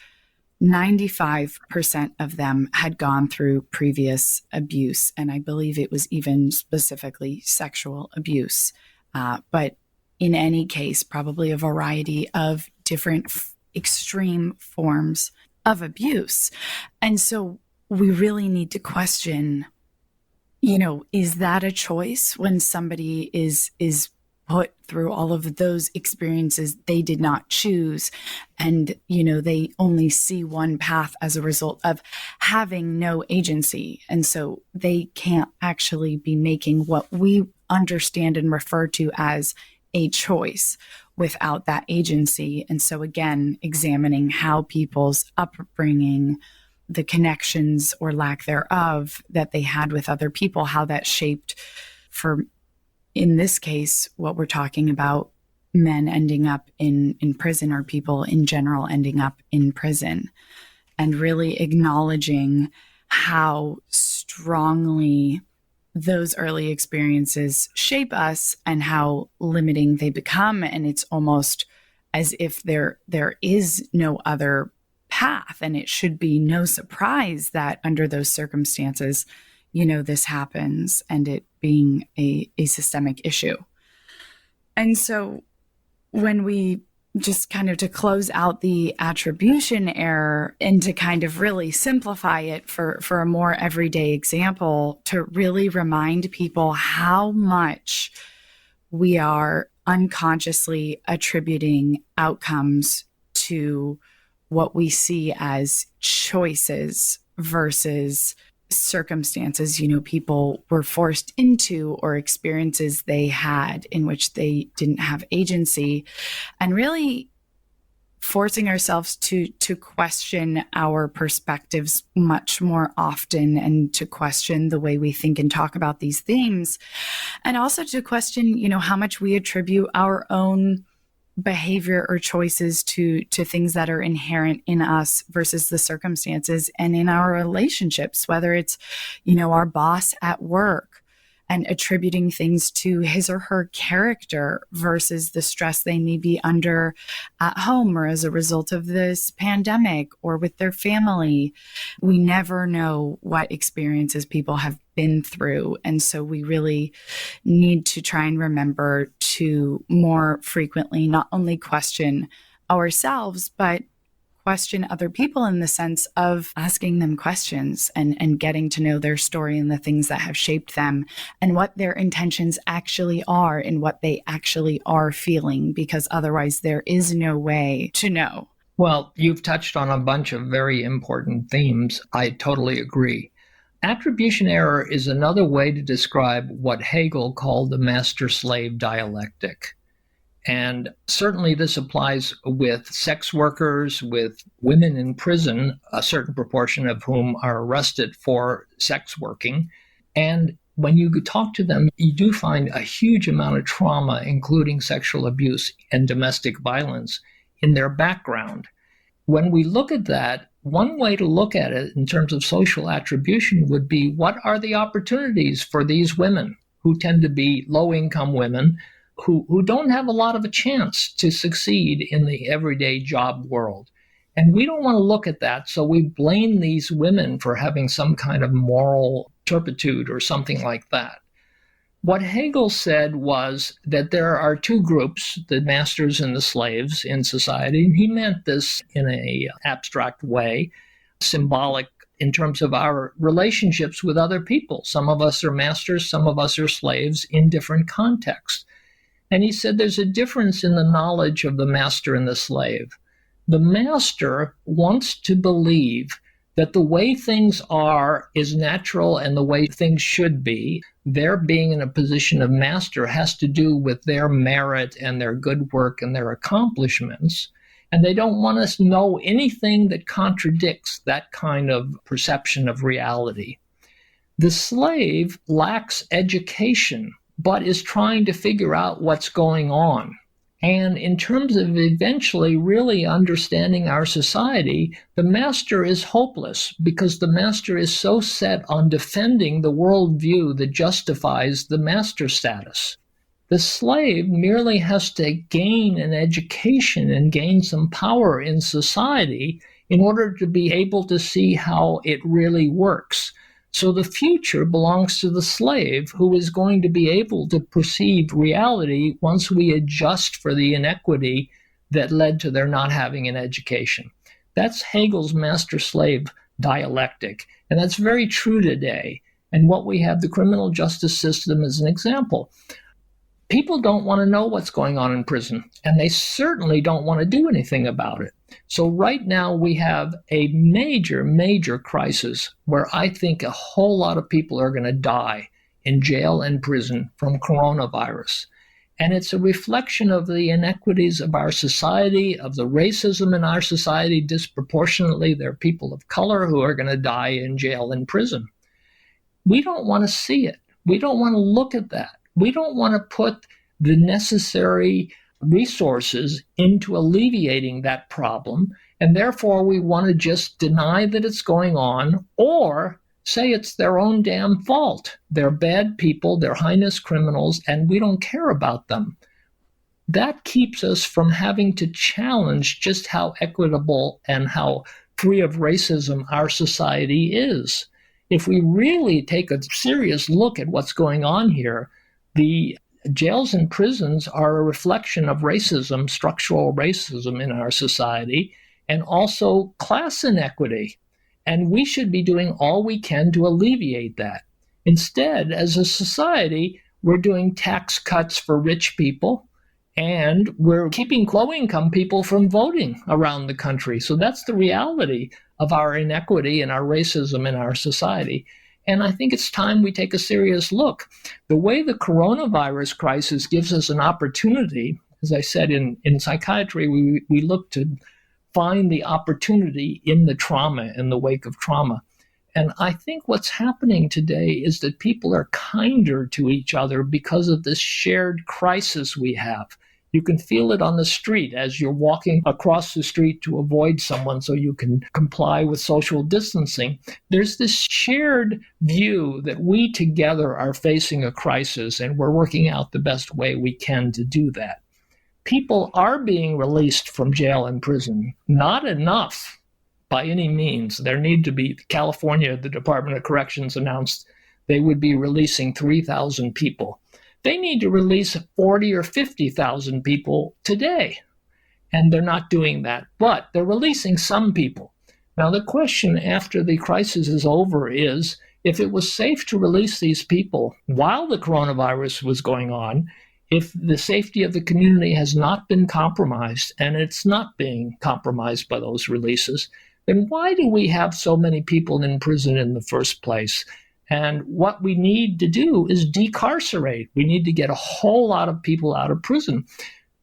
95% of them had gone through previous abuse. And I believe it was even specifically sexual abuse. But in any case, probably a variety of different extreme forms of abuse. And so we really need to question, is that a choice when somebody is put through all of those experiences they did not choose, and they only see one path as a result of having no agency, and so they can't actually be making what we understand and refer to as a choice without that agency. And so again, examining how people's upbringing, the connections or lack thereof that they had with other people, how that shaped, for in this case, what we're talking about, men ending up in prison, or people in general ending up in prison, and really acknowledging how strongly those early experiences shape us and how limiting they become. And it's almost as if there is no other path, and it should be no surprise that under those circumstances, this happens, and it being a systemic issue. And so when we just kind of, to close out the attribution error and to kind of really simplify it for a more everyday example, to really remind people how much we are unconsciously attributing outcomes to what we see as choices versus circumstances, people were forced into, or experiences they had in which they didn't have agency, and really forcing ourselves to question our perspectives much more often, and to question the way we think and talk about these themes, and also to question, how much we attribute our own behavior or choices to things that are inherent in us versus the circumstances, and in our relationships, whether it's, our boss at work, and attributing things to his or her character versus the stress they may be under at home, or as a result of this pandemic, or with their family. We never know what experiences people have been through. And so we really need to try and remember to more frequently not only question ourselves, but question other people, in the sense of asking them questions, and getting to know their story and the things that have shaped them, and what their intentions actually are, and what they actually are feeling, because otherwise there is no way to know. Well, you've touched on a bunch of very important themes. I totally agree. Attribution error is another way to describe what Hegel called the master-slave dialectic. And certainly this applies with sex workers, with women in prison, a certain proportion of whom are arrested for sex working. And when you talk to them, you do find a huge amount of trauma, including sexual abuse and domestic violence, in their background. When we look at that, one way to look at it in terms of social attribution would be, what are the opportunities for these women, who tend to be low-income women, who don't have a lot of a chance to succeed in the everyday job world? And we don't want to look at that, so we blame these women for having some kind of moral turpitude or something like that. What Hegel said was that there are two groups, the masters and the slaves in society, and he meant this in an abstract way, symbolic in terms of our relationships with other people. Some of us are masters, some of us are slaves in different contexts. And he said there's a difference in the knowledge of the master and the slave. The master wants to believe that the way things are is natural and the way things should be. Their being in a position of master has to do with their merit and their good work and their accomplishments. And they don't want us to know anything that contradicts that kind of perception of reality. The slave lacks education, but is trying to figure out what's going on. And in terms of eventually really understanding our society, the master is hopeless, because the master is so set on defending the worldview that justifies the master status. The slave merely has to gain an education and gain some power in society in order to be able to see how it really works. So the future belongs to the slave, who is going to be able to perceive reality once we adjust for the inequity that led to their not having an education. That's Hegel's master-slave dialectic, and that's very true today. And what we have, the criminal justice system, as an example. People don't want to know what's going on in prison, and they certainly don't want to do anything about it. So right now we have a major, major crisis where I think a whole lot of people are going to die in jail and prison from coronavirus. And it's a reflection of the inequities of our society, of the racism in our society. Disproportionately, there are people of color who are going to die in jail and prison. We don't want to see it. We don't want to look at that. We don't want to put the necessary resources into alleviating that problem, and therefore we want to just deny that it's going on, or say it's their own damn fault. They're bad people, they're heinous criminals, and we don't care about them. That keeps us from having to challenge just how equitable and how free of racism our society is. If we really take a serious look at what's going on here, the jails and prisons are a reflection of racism, structural racism in our society, and also class inequity. And we should be doing all we can to alleviate that. Instead, as a society, we're doing tax cuts for rich people And we're keeping low-income people from voting around the country. So that's the reality of our inequity and our racism in our society. And I think it's time we take a serious look. The way the coronavirus crisis gives us an opportunity, as I said, in psychiatry, we look to find the opportunity in the trauma, in the wake of trauma. And I think what's happening today is that people are kinder to each other because of this shared crisis we have. You can feel it on the street as you're walking across the street to avoid someone so you can comply with social distancing. There's this shared view that we together are facing a crisis and we're working out the best way we can to do that. People are being released from jail and prison. Not enough by any means. There need to be, California, the Department of Corrections announced they would be releasing 3,000 people. They need to release 40 or 50,000 people today, and they're not doing that. But they're releasing some people. Now, the question after the crisis is over is, if it was safe to release these people while the coronavirus was going on, if the safety of the community has not been compromised, and it's not being compromised by those releases, then why do we have so many people in prison in the first place? And what we need to do is decarcerate. We need to get a whole lot of people out of prison.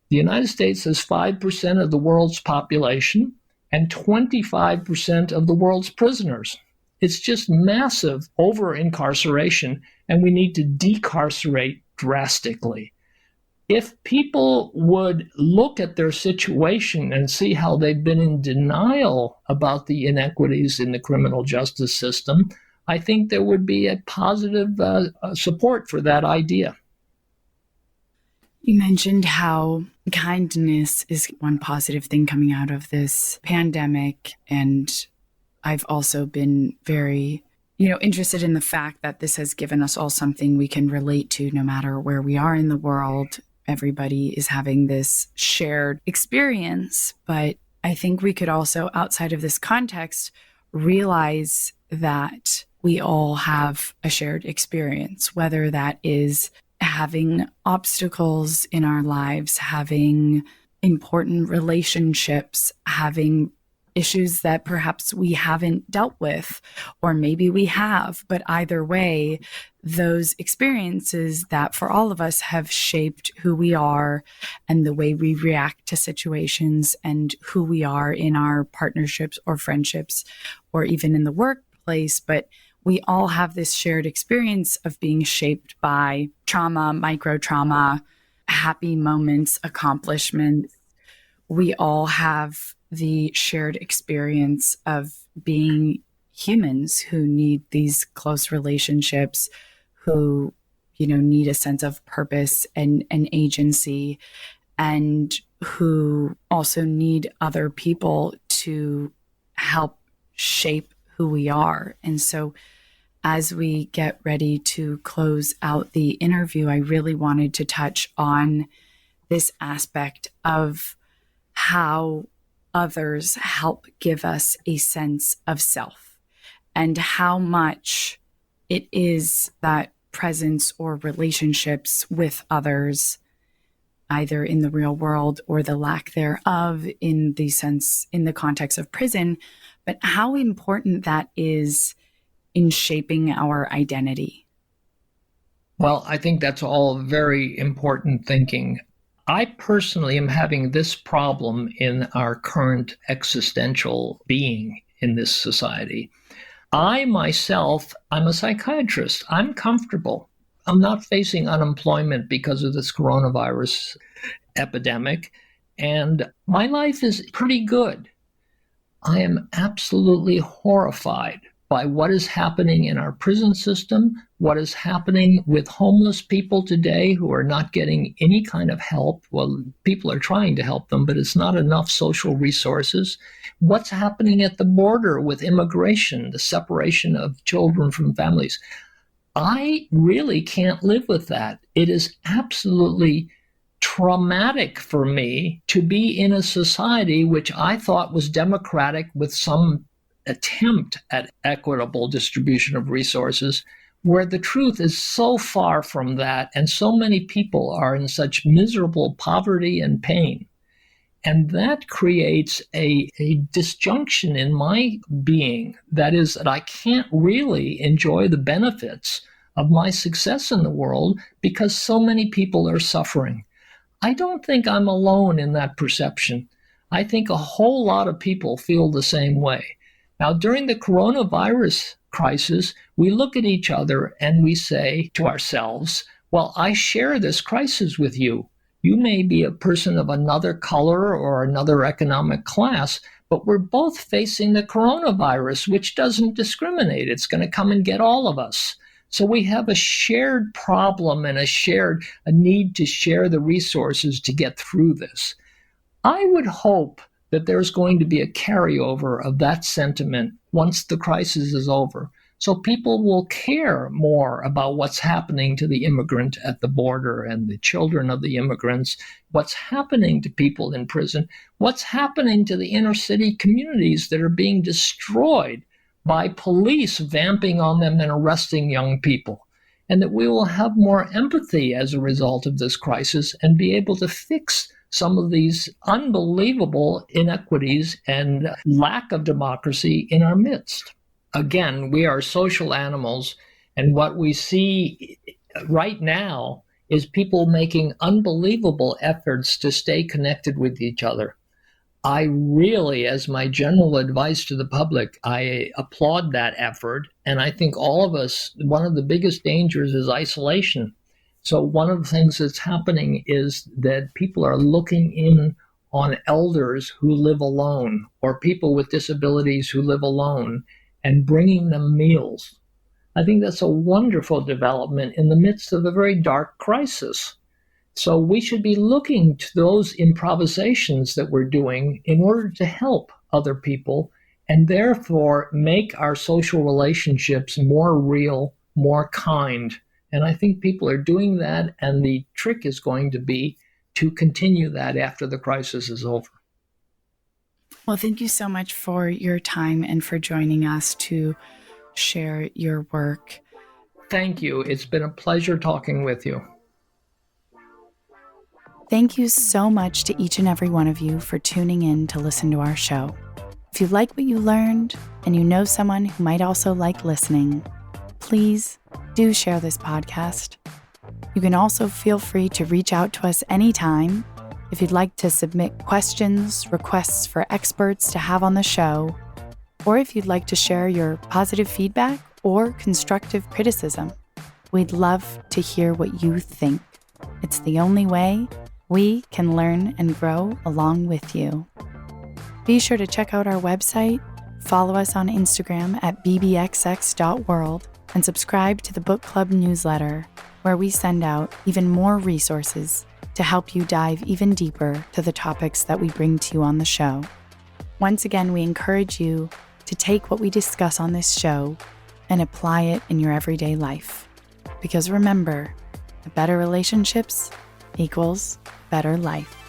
The United States has 5% of the world's population and 25% of the world's prisoners. It's just massive over-incarceration, and we need to decarcerate drastically. If people would look at their situation and see how they've been in denial about the inequities in the criminal justice system, I think there would be a positive support for that idea. You mentioned how kindness is one positive thing coming out of this pandemic. And I've also been very, interested in the fact that this has given us all something we can relate to no matter where we are in the world. Everybody is having this shared experience. But I think we could also, outside of this context, realize that we all have a shared experience, whether that is having obstacles in our lives, having important relationships, having issues that perhaps we haven't dealt with, or maybe we have. But either way, those experiences that for all of us have shaped who we are and the way we react to situations and who we are in our partnerships or friendships or even in the workplace. But we all have this shared experience of being shaped by trauma, micro trauma, happy moments, accomplishments. We all have the shared experience of being humans who need these close relationships, who, need a sense of purpose and agency, and who also need other people to help shape who we are. And so as we get ready to close out the interview, I really wanted to touch on this aspect of how others help give us a sense of self and how much it is that presence or relationships with others, either in the real world or the lack thereof in the context of prison, but how important that is in shaping our identity. Well, I think that's all very important thinking. I personally am having this problem in our current existential being in this society. I myself, I'm a psychiatrist. I'm comfortable. I'm not facing unemployment because of this coronavirus epidemic, and my life is pretty good. I am absolutely horrified by what is happening in our prison system, what is happening with homeless people today who are not getting any kind of help. Well, people are trying to help them, but it's not enough social resources. What's happening at the border with immigration, the separation of children from families. I really can't live with that. It is absolutely traumatic for me to be in a society which I thought was democratic with some attempt at equitable distribution of resources, where the truth is so far from that, and so many people are in such miserable poverty and pain. And that creates a disjunction in my being. That is, that I can't really enjoy the benefits of my success in the world because so many people are suffering. I don't think I'm alone in that perception. I think a whole lot of people feel the same way. Now, during the coronavirus crisis, we look at each other and we say to ourselves, well, I share this crisis with you. You may be a person of another color or another economic class, but we're both facing the coronavirus, which doesn't discriminate. It's going to come and get all of us. So we have a shared problem and a need to share the resources to get through this. I would hope that there's going to be a carryover of that sentiment once the crisis is over. So people will care more about what's happening to the immigrant at the border and the children of the immigrants, what's happening to people in prison, what's happening to the inner city communities that are being destroyed by police vamping on them and arresting young people. And that we will have more empathy as a result of this crisis and be able to fix some of these unbelievable inequities and lack of democracy in our midst. Again, we are social animals, and what we see right now is people making unbelievable efforts to stay connected with each other. I really, as my general advice to the public, I applaud that effort, and I think all of us, one of the biggest dangers is isolation. So one of the things that's happening is that people are looking in on elders who live alone, or people with disabilities who live alone, and bringing them meals. I think that's a wonderful development in the midst of a very dark crisis. So we should be looking to those improvisations that we're doing in order to help other people and therefore make our social relationships more real, more kind. And I think people are doing that, and the trick is going to be to continue that after the crisis is over. Well, thank you so much for your time and for joining us to share your work. Thank you. It's been a pleasure talking with you. Thank you so much to each and every one of you for tuning in to listen to our show. If you like what you learned and you know someone who might also like listening, please do share this podcast. You can also feel free to reach out to us anytime if you'd like to submit questions, requests for experts to have on the show, or if you'd like to share your positive feedback or constructive criticism. We'd love to hear what you think. It's the only way we can learn and grow along with you. Be sure to check out our website, follow us on Instagram at bbxx.world, and subscribe to the book club newsletter, where we send out even more resources to help you dive even deeper to the topics that we bring to you on the show. Once again, we encourage you to take what we discuss on this show and apply it in your everyday life. Because remember, better relationships equals better life.